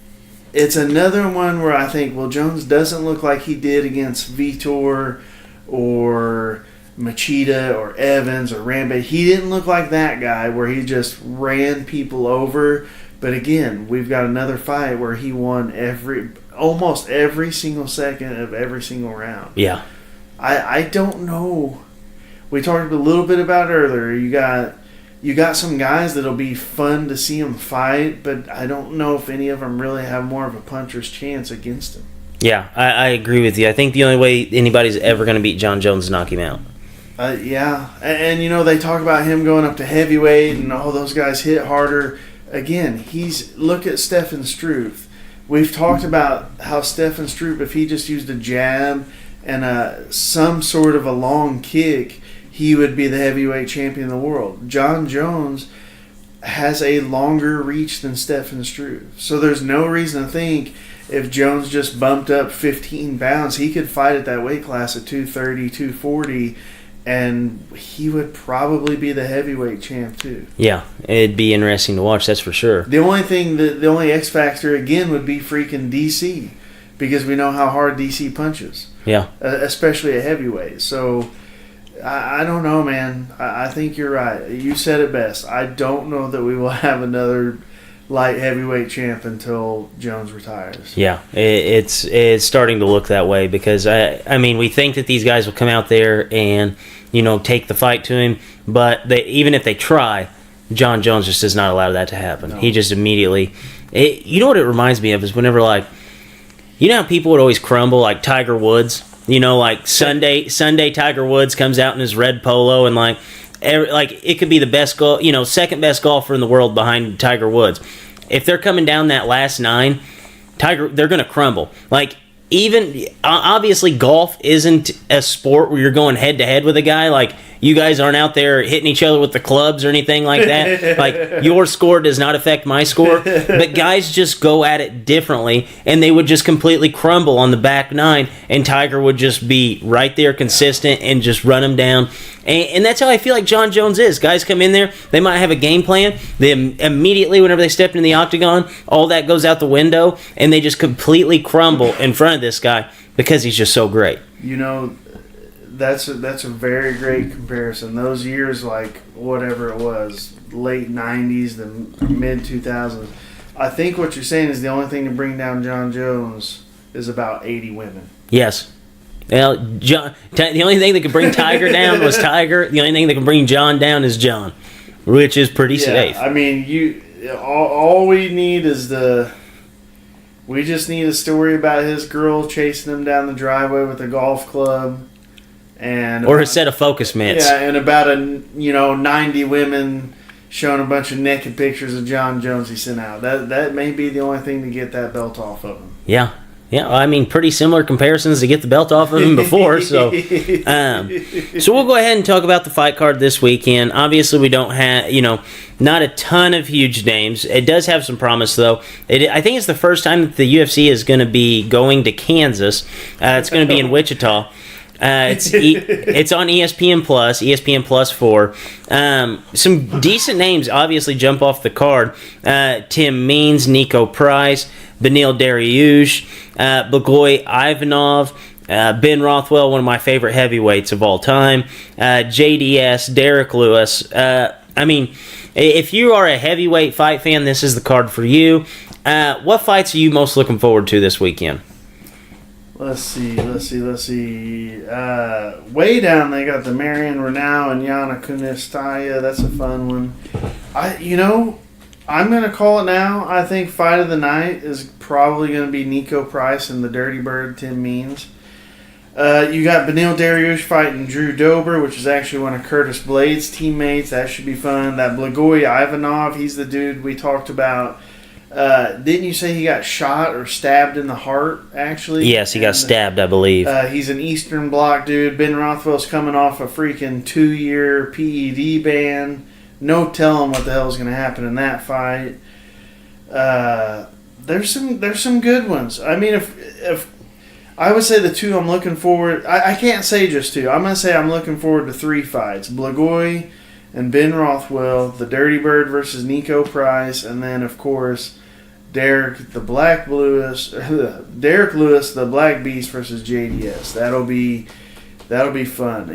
Speaker 2: it's another one where I think, well, Jones doesn't look like he did against Vitor or Machida or Evans or Rambe. He didn't look like that guy where he just ran people over. But again, we've got another fight where he won almost every single second of every single round.
Speaker 1: Yeah.
Speaker 2: I don't know. We talked a little bit about it earlier. You got some guys that'll be fun to see them fight, but I don't know if any of them really have more of a puncher's chance against him.
Speaker 1: Yeah, I agree with you. I think the only way anybody's ever going to beat John Jones is knock him out.
Speaker 2: Yeah, and they talk about him going up to heavyweight and all those guys hit harder. Again, look at Stefan Struve. We've talked about how Stefan Struve, if he just used a jab and some sort of a long kick, he would be the heavyweight champion of the world. John Jones has a longer reach than Stefan Struve. So there's no reason to think if Jones just bumped up 15 pounds, he could fight at that weight class at 230, 240, and he would probably be the heavyweight champ too.
Speaker 1: Yeah, it'd be interesting to watch, that's for sure.
Speaker 2: The only X factor again would be freaking DC, because we know how hard DC punches.
Speaker 1: Yeah.
Speaker 2: Especially at heavyweight. So I don't know, man. I think you're right. You said it best. I don't know that we will have another light heavyweight champ until Jones retires.
Speaker 1: Yeah, it's starting to look that way because I mean we think that these guys will come out there and take the fight to him, but even if they try, John Jones just is not allowed that to happen. No. He just immediately. You know what it reminds me of is whenever how people would always crumble like Tiger Woods. Like Sunday Tiger Woods comes out in his red polo and it could be the best second best golfer in the world behind Tiger Woods. If they're coming down that last 9, they're going to crumble. Even obviously golf isn't a sport where you're going head to head with a guy. You guys aren't out there hitting each other with the clubs or anything like that. Your score does not affect my score. But guys just go at it differently, and they would just completely crumble on the back 9, and Tiger would just be right there consistent and just run them down. And that's how I feel like John Jones is. Guys come in there, they might have a game plan. They immediately, whenever they step into the octagon, all that goes out the window, and they just completely crumble in front of this guy because he's just so great.
Speaker 2: That's a very great comparison. Those years, whatever it was, late 90s, the mid 2000s. I think what you're saying is the only thing to bring down John Jones is about 80 women.
Speaker 1: Yes. Well, the only thing that could bring Tiger down was Tiger. The only thing that can bring John down is John, which is pretty safe.
Speaker 2: I mean, all we need is we just need a story about his girl chasing him down the driveway with a golf club. Or a set of focus mitts. Yeah, and about 90 women showing a bunch of naked pictures of John Jones he sent out. That may be the only thing to get that belt off of him.
Speaker 1: Yeah. Yeah, I mean, pretty similar comparisons to get the belt off of him before. So we'll go ahead and talk about the fight card this weekend. Obviously, we don't have, not a ton of huge names. It does have some promise, though. I think it's the first time that the UFC is going to be going to Kansas. It's going to be in Wichita. It's on ESPN Plus, ESPN Plus 4. Some decent names obviously jump off the card. Tim Means, Nico Price, Beneil Dariush, Blagoy Ivanov, Ben Rothwell, one of my favorite heavyweights of all time, JDS, Derek Lewis. If you are a heavyweight fight fan, this is the card for you. What fights are you most looking forward to this weekend?
Speaker 2: Let's see. Way down, they got the Marion Renaud and Yana Kunistaya. That's a fun one. I'm going to call it now. I think fight of the night is probably going to be Nico Price and the Dirty Bird, Tim Means. You got Beneil Dariush fighting Drew Dober, which is actually one of Curtis Blade's teammates. That should be fun. That Blagoy Ivanov, he's the dude we talked about. Didn't you say he got shot or stabbed in the heart, actually?
Speaker 1: Yes, he got stabbed, I believe.
Speaker 2: He's an Eastern Bloc dude. Ben Rothwell's coming off a freaking 2-year PED ban. No telling what the hell is going to happen in that fight. There's some good ones. I mean, if I would say the two I'm looking forward... I can't say just two. I'm going to say I'm looking forward to 3 fights. Blagoy and Ben Rothwell, the Dirty Bird versus Nico Price, and then, of course... Derek Lewis, the Black Beast versus JDS. That'll be fun.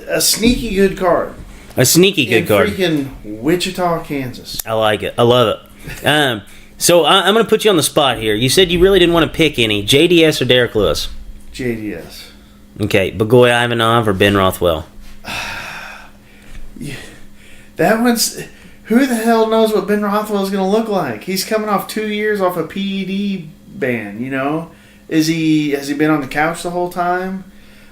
Speaker 2: A sneaky good card. Freaking Wichita, Kansas.
Speaker 1: I like it. I love it. So I'm going to put you on the spot here. You said you really didn't want to pick any. JDS or Derek Lewis?
Speaker 2: JDS.
Speaker 1: Okay. Blagoy Ivanov or Ben Rothwell?
Speaker 2: Yeah, that one's... Who the hell knows what Ben Rothwell is going to look like? He's coming off 2 years off a PED ban, Has he been on the couch the whole time?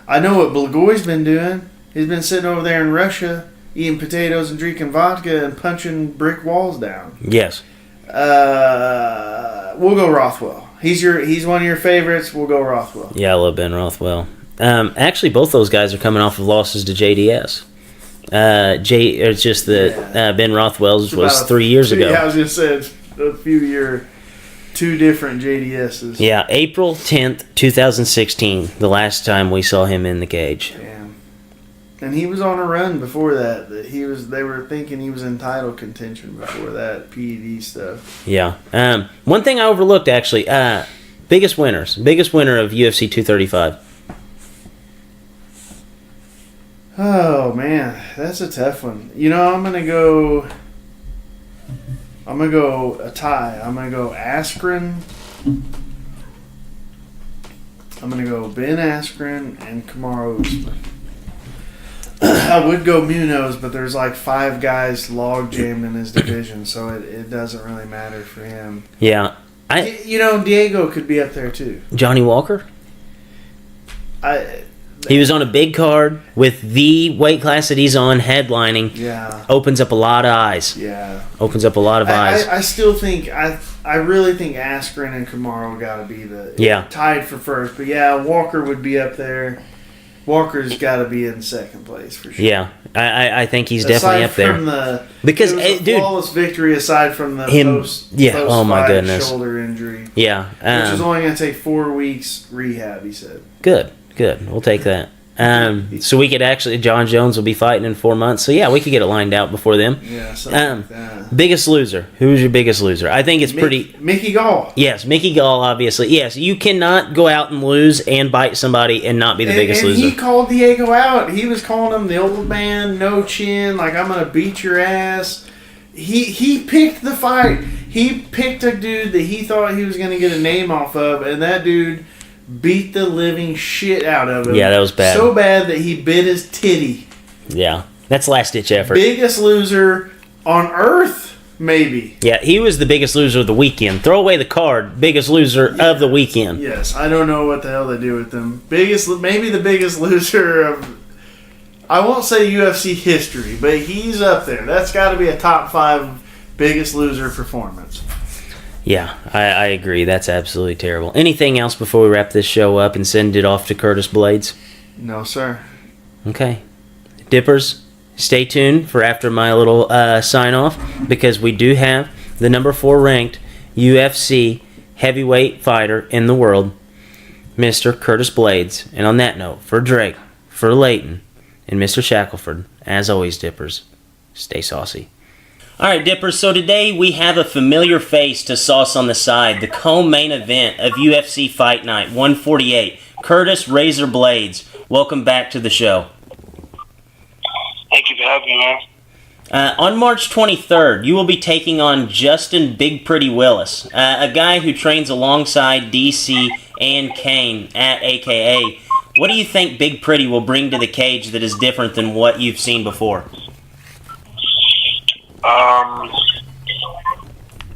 Speaker 2: I know what Blagoy's been doing. He's been sitting over there in Russia eating potatoes and drinking vodka and punching brick walls down.
Speaker 1: Yes.
Speaker 2: We'll go Rothwell. He's one of your favorites. We'll go Rothwell.
Speaker 1: Yeah, I love Ben Rothwell. Actually, both those guys are coming off of losses to JDS. It's just that Ben Rothwell's was 3 years ago.
Speaker 2: Yeah, I was going to say it's a few 2 different JDSs.
Speaker 1: Yeah, April 10th, 2016, the last time we saw him in the cage.
Speaker 2: Damn. And he was on a run before that. They were thinking he was in title contention before that PED stuff.
Speaker 1: Yeah. One thing I overlooked, actually, biggest winner of UFC 235.
Speaker 2: Oh man, that's a tough one. I'm gonna go a tie. I'm gonna go Askren. I'm gonna go Ben Askren and Kamaru Usman. I would go Munoz, but there's 5 guys log jammed in his division, so it doesn't really matter for him.
Speaker 1: Yeah,
Speaker 2: Diego could be up there too.
Speaker 1: Johnny Walker. He was on a big card with the weight class that he's on headlining.
Speaker 2: Yeah.
Speaker 1: Opens up a lot of eyes.
Speaker 2: Yeah.
Speaker 1: Opens up a lot of eyes.
Speaker 2: I still think I really think Askren and Kamaru got to be tied for first. But yeah, Walker would be up there. Walker's got to be in second place for sure.
Speaker 1: Yeah, I think he's definitely up there. Because
Speaker 2: flawless victory aside from the post
Speaker 1: oh my goodness,
Speaker 2: shoulder injury.
Speaker 1: Yeah,
Speaker 2: which is only going to take 4 weeks rehab. He said.
Speaker 1: Good. We'll take that. So we could actually, John Jones will be fighting in 4 months. So yeah, we could get it lined out before them.
Speaker 2: Yeah, something like that.
Speaker 1: Biggest loser. Who's your biggest loser? I think it's
Speaker 2: Mickey Gall.
Speaker 1: Yes, Mickey Gall, obviously. Yes, you cannot go out and lose and bite somebody and not be the biggest loser.
Speaker 2: He called Diego out. He was calling him the old man, no chin, like I'm going to beat your ass. He picked the fight. He picked a dude that he thought he was going to get a name off of, and that dude beat the living shit out of him.
Speaker 1: Yeah, that was bad.
Speaker 2: So bad that he bit his titty.
Speaker 1: Yeah, that's last-ditch effort.
Speaker 2: Biggest loser on earth, maybe.
Speaker 1: Yeah, he was the biggest loser of the weekend. Throw away the card, biggest loser of the weekend.
Speaker 2: Yes, I don't know what the hell they do with them. Maybe the biggest loser of, I won't say UFC history, but he's up there. That's got to be a top 5 biggest loser performance.
Speaker 1: Yeah, I agree. That's absolutely terrible. Anything else before we wrap this show up and send it off to Curtis Blades?
Speaker 2: No, sir.
Speaker 1: Okay. Dippers, stay tuned for after my little sign-off, because we do have the number 4 ranked UFC heavyweight fighter in the world, Mr. Curtis Blades. And on that note, for Drake, for Leighton, and Mr. Shackelford, as always, Dippers, stay saucy. All right, Dippers, so today we have a familiar face to sauce on the side, the co-main event of UFC Fight Night 148, Curtis Razor Blades. Welcome back to the show.
Speaker 4: Thank you for having me, man.
Speaker 1: On March 23rd, you will be taking on Justin Big Pretty Willis, a guy who trains alongside DC and Kane at AKA. What do you think Big Pretty will bring to the cage that is different than what you've seen before?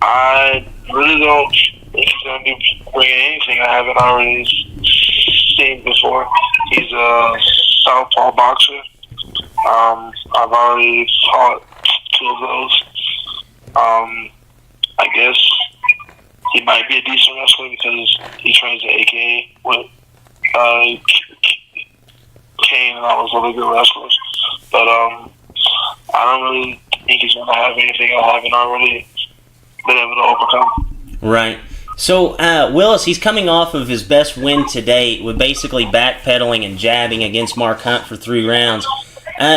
Speaker 4: I really don't think he's going to be bringing anything I haven't already seen before. He's a southpaw boxer. I've already fought 2 of those. I guess he might be a decent wrestler because he trains at AKA with Kane and all those other good wrestlers. But I don't really think he's going to have anything I haven't already been able to overcome.
Speaker 1: Right. So, Willis, he's coming off of his best win to date with basically backpedaling and jabbing against Mark Hunt for 3 rounds.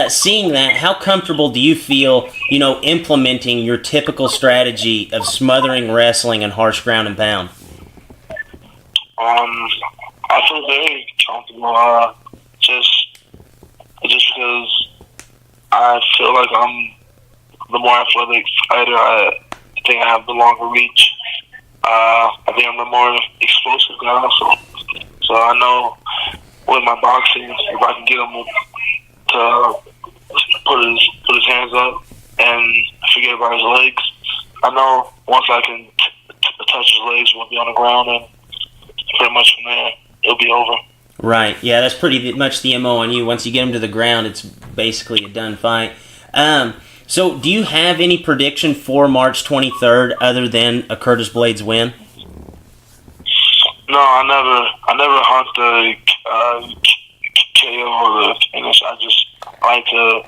Speaker 1: Seeing that, how comfortable do you feel, implementing your typical strategy of smothering wrestling and harsh ground and pound?
Speaker 4: I feel very comfortable, just because I feel like I'm the more athletic fighter. I think I have the longer reach. I think I'm the more explosive guy. So I know with my boxing, if I can get him to put his hands up and forget about his legs, I know once I can touch his legs, we'll be on the ground, and pretty much from there, it'll be over.
Speaker 1: Right. Yeah, that's pretty much the MO on you. Once you get him to the ground, it's basically a done fight. So, do you have any prediction for March 23rd other than a Curtis Blades win?
Speaker 4: No, I never hunt the KO or the finish. I just like to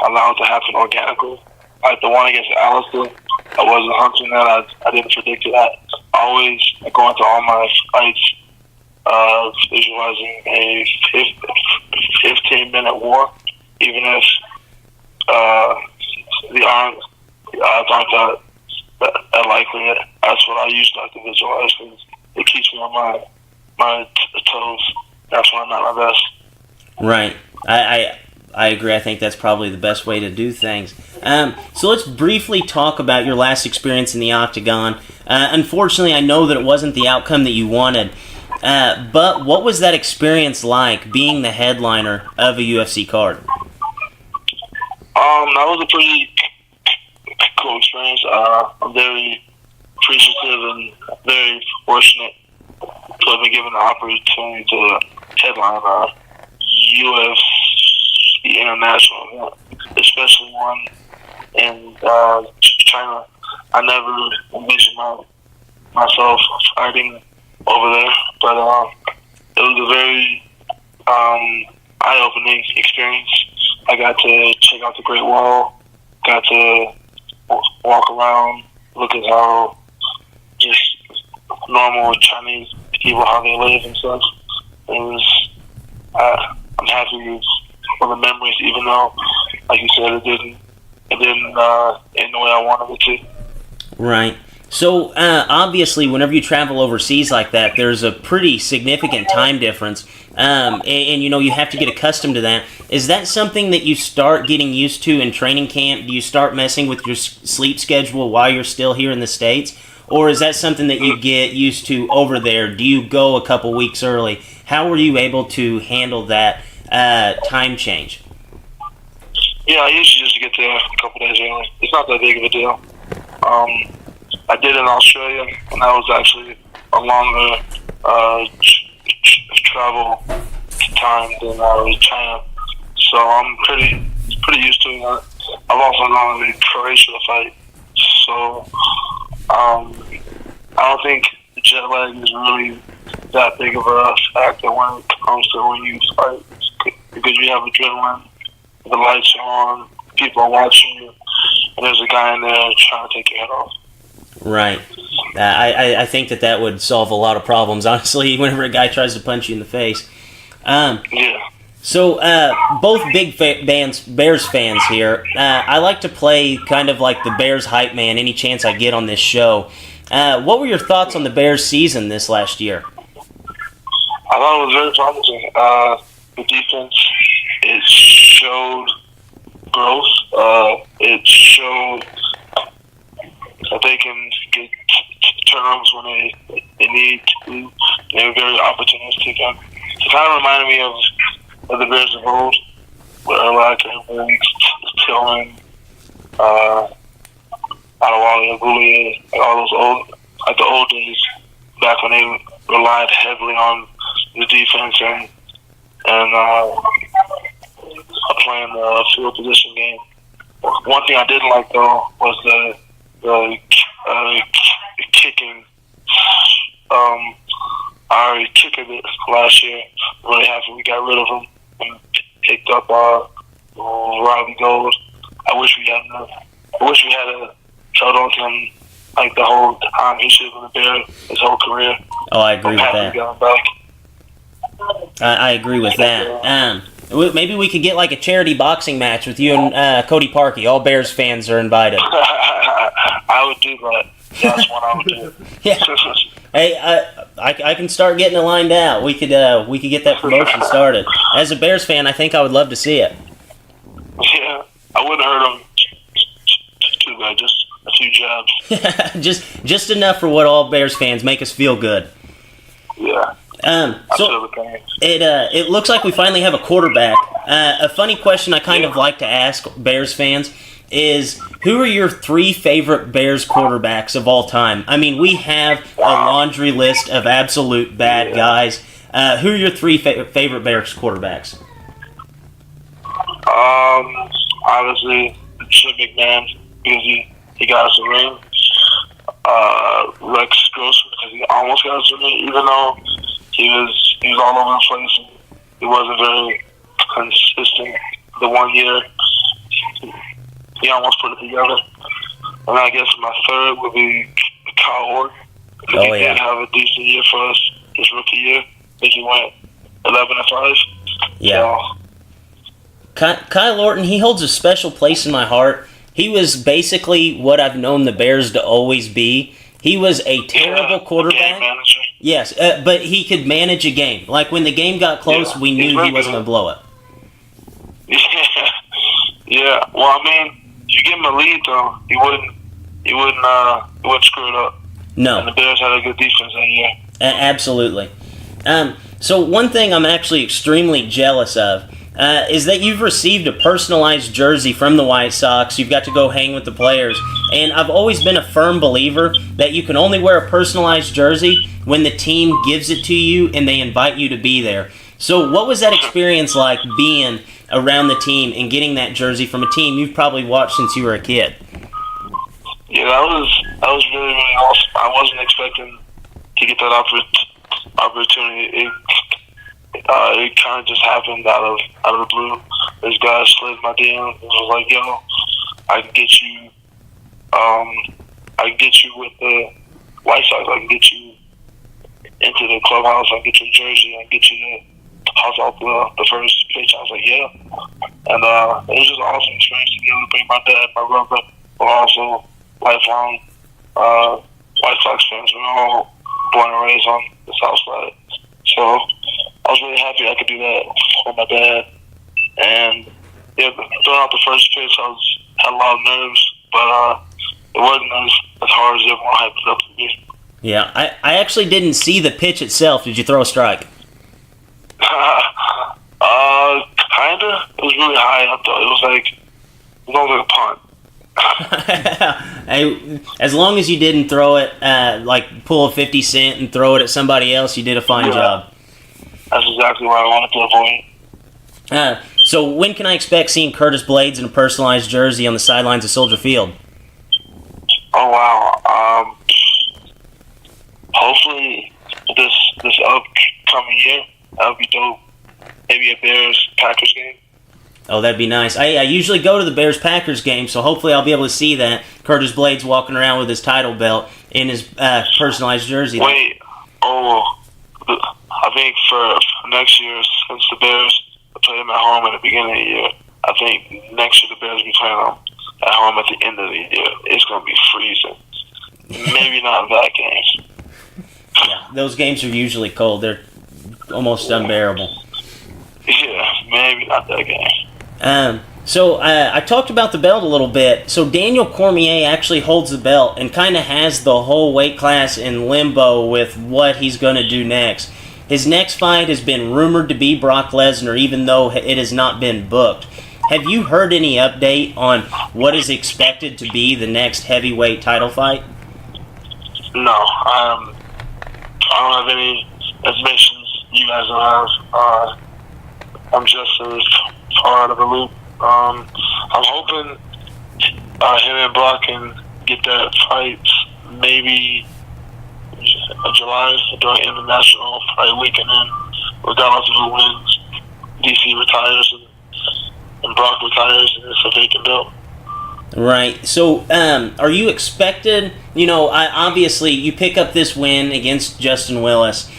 Speaker 4: allow it to happen organically. Like the one against Alistair, I wasn't hunting that. I didn't predict it. I always go into all my fights visualizing a 15-minute war, even if the odds aren't that likely. That's what I usually like to visualize because it keeps me on my toes. That's when I'm at my best.
Speaker 1: Right. I agree. I think that's probably the best way to do things. So let's briefly talk about your last experience in the Octagon. Unfortunately, I know that it wasn't the outcome that you wanted. But what was that experience like, being the headliner of a UFC card?
Speaker 4: That was a pretty cool experience. I'm very appreciative and very fortunate who have been given the opportunity to headline UFC international event, especially one in China. I never envisioned myself fighting over there, but it was a very eye-opening experience. I got to check out the Great Wall, got to walk around, look at how just normal Chinese people, how they live and stuff. It was, I'm happy for the memories, even though, like you said, it didn't end the way I wanted it to.
Speaker 1: Right. So, obviously, whenever you travel overseas like that, there's a pretty significant time difference, and you have to get accustomed to that. Is that something that you start getting used to in training camp? Do you start messing with your sleep schedule while you're still here in the States? Or is that something that you get used to over there? Do you go a couple weeks early? How were you able to handle that time change?
Speaker 4: Yeah, I usually just get there a couple days early. It's not that big of a deal. I did in Australia, and that was actually a longer travel time than China. So I'm pretty used to it. I've also gone to Croatia to fight. So I don't think jet lag is really that big of a factor when it comes to when you fight, because you have adrenaline, the lights are on, people are watching you, and there's a guy in there trying to take your head off.
Speaker 1: Right. I think that would solve a lot of problems, honestly, whenever a guy tries to punch you in the face.
Speaker 4: Yeah.
Speaker 1: So, both big Bears fans here. I like to play kind of like the Bears hype man any chance I get on this show. What were your thoughts on the Bears season this last year?
Speaker 4: I thought it was very promising. The defense, it showed growth. It showed that they can get turnovers when they need to. They were very opportunistic. It kind of reminded me of the Bears of old, where like everybody Tillman, Adewale, Agulia, like all those the old days, back when they relied heavily on the defense and playing the field position game. One thing I didn't like though was the kicking. Our kicker last year, really happy we got rid of him and picked up Robbie Gold. I wish we had held on to him like the whole time. He should have been a Bear his whole career.
Speaker 1: Oh, I agree with that.
Speaker 4: We got him back.
Speaker 1: I agree with that. Maybe we could get like a charity boxing match with you and Cody Parkey. All Bears fans are invited.
Speaker 4: I would do that. That's what I would do.
Speaker 1: Yeah. Hey, I can start getting it lined out. We could get that promotion started. As a Bears fan, I think I would love to see it.
Speaker 4: Yeah, I wouldn't hurt him too bad. Just a few jabs.
Speaker 1: just enough for what all Bears fans make us feel good.
Speaker 4: Yeah.
Speaker 1: So it looks like we finally have a quarterback. A funny question I kind of like to ask Bears fans is, who are your 3 favorite Bears quarterbacks of all time? I mean, we have a laundry list of absolute bad guys. Who are your 3 favorite Bears quarterbacks?
Speaker 4: Obviously, Jim McMahon, because he got us a ring. Rex Grossman, because he almost got us a ring, even though he was all over the place and he wasn't very consistent. The 1 year, he almost put it together. And I guess my 3rd would be Kyle Orton. He did have a decent year for us his rookie year. I think he went 11-5.
Speaker 1: Yeah. Kyle Orton, he holds a special place in my heart. He was basically what I've known the Bears to always be. He was a terrible quarterback. Yes, but he could manage a game. Like when the game got close, we knew he wasn't going to blow it.
Speaker 4: Yeah. Well, I mean, if you give him a lead, though, he wouldn't screw it up.
Speaker 1: No.
Speaker 4: And the Bears had a good defense that year.
Speaker 1: Absolutely. So one thing I'm actually extremely jealous of is that you've received a personalized jersey from the White Sox. You've got to go hang with the players. And I've always been a firm believer that you can only wear a personalized jersey when the team gives it to you and they invite you to be there. So what was that experience like being around the team and getting that jersey from a team you've probably watched since you were a kid?
Speaker 4: Yeah, that was really, really awesome. I wasn't expecting to get that opportunity. It kind of just happened out of the blue. This guy slid my DM and was like, "Yo, I can get you. I can get you with the White Sox. I can get you into the clubhouse. I can get you a jersey. I can get you to toss out the first pitch." I was like, "Yeah," and it was just an awesome experience to be able to bring my dad, my brother, but also lifelong White Sox fans. We're all born and raised on the South Side, so I was really happy I could do that for my dad. And yeah, throwing out the first pitch, had a lot of nerves, but it wasn't as hard as everyone hyped it up to be.
Speaker 1: Yeah, I actually didn't see the pitch itself. Did you throw a strike?
Speaker 4: Kinda. It was really high up though. It was like a punt.
Speaker 1: Hey, as long as you didn't throw it, like pull a 50 cent and throw it at somebody else, you did a fine job.
Speaker 4: That's exactly what I wanted to avoid.
Speaker 1: So when can I expect seeing Curtis Blades in a personalized jersey on the sidelines of Soldier Field?
Speaker 4: Oh wow. Hopefully this upcoming year, that would be dope. Maybe a Bears-Packers game.
Speaker 1: Oh, that'd be nice. I usually go to the Bears-Packers game, so hopefully I'll be able to see that. Curtis Blades walking around with his title belt in his personalized jersey.
Speaker 4: Wait, I think for next year, since the Bears play them at home at the beginning of the year, I think next year the Bears will be playing them at home at the end of the year. It's going to be freezing. Maybe not that game.
Speaker 1: Yeah, those games are usually cold. They're almost unbearable.
Speaker 4: Yeah, maybe not that game.
Speaker 1: So I talked about the belt a little bit. So Daniel Cormier actually holds the belt and kind of has the whole weight class in limbo with what he's going to do next. His next fight has been rumored to be Brock Lesnar, even though it has not been booked. Have you heard any update on what is expected to be the next heavyweight title fight?
Speaker 4: No, I don't have any information you guys don't have. I'm just as far out of the loop. I'm hoping him and Brock can get that fight maybe July during International Fight Week, and then regardless of who wins, DC retires and Brock retires, and it's a vacant belt.
Speaker 1: Right. So, are you expected? Obviously, you pick up this win against Justin Willis.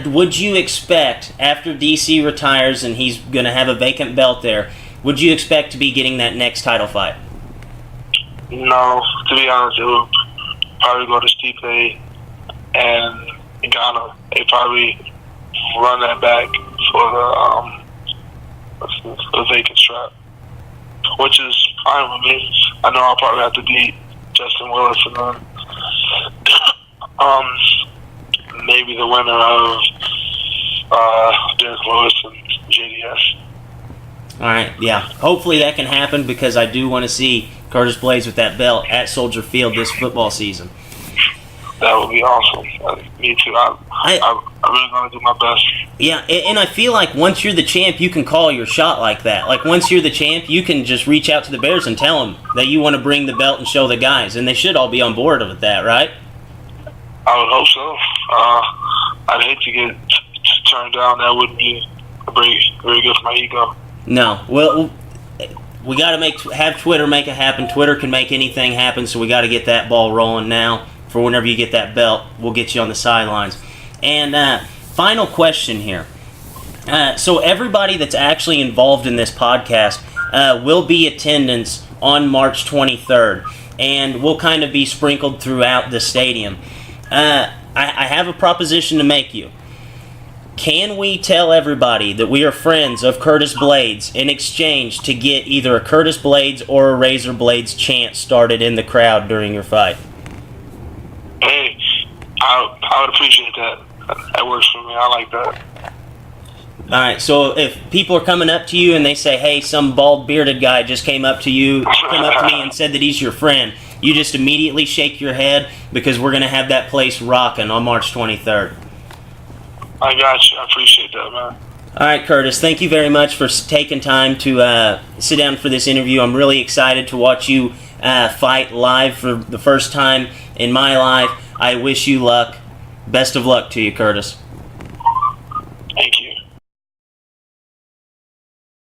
Speaker 1: Would you expect, after DC retires and he's going to have a vacant belt there, would you expect to be getting that next title fight?
Speaker 4: No, to be honest, it would probably go to Stipe and Ghana. They probably run that back for the vacant strap, which is fine with me. I know I'll probably have to beat Justin Willis and then maybe the winner of Derek Lewis and JDS.
Speaker 1: All right, yeah. Hopefully that can happen because I do want to see Curtis Blades with that belt at Soldier Field this football season.
Speaker 4: That would be awesome. Me too. I'm really going to do my best.
Speaker 1: Yeah, and I feel like once you're the champ, you can call your shot like that. Like, once you're the champ, you can just reach out to the Bears and tell them that you want to bring the belt and show the guys, and they should all be on board with that, right?
Speaker 4: I would hope so. I'd hate to get turned down. That wouldn't be very good for my ego.
Speaker 1: No. Well, we got to have Twitter make it happen. Twitter can make anything happen, so we got to get that ball rolling now. For whenever you get that belt, we'll get you on the sidelines. And final question here. So everybody that's actually involved in this podcast will be attendance on March 23rd, and we'll kind of be sprinkled throughout the stadium. I have a proposition to make you. Can we tell everybody that we are friends of Curtis Blades in exchange to get either a Curtis Blades or a Razor Blades chant started in the crowd during your fight?
Speaker 4: Hey, I would appreciate that. That works for me. I like that.
Speaker 1: All right, so if people are coming up to you and they say, hey, some bald bearded guy just came up to me and said that he's your friend, you just immediately shake your head because we're going to have that place rocking on March 23rd.
Speaker 4: I got you. I appreciate that, man.
Speaker 1: All right, Curtis, thank you very much for taking time to sit down for this interview. I'm really excited to watch you fight live for the first time in my life. I wish you luck. Best of luck to you, Curtis.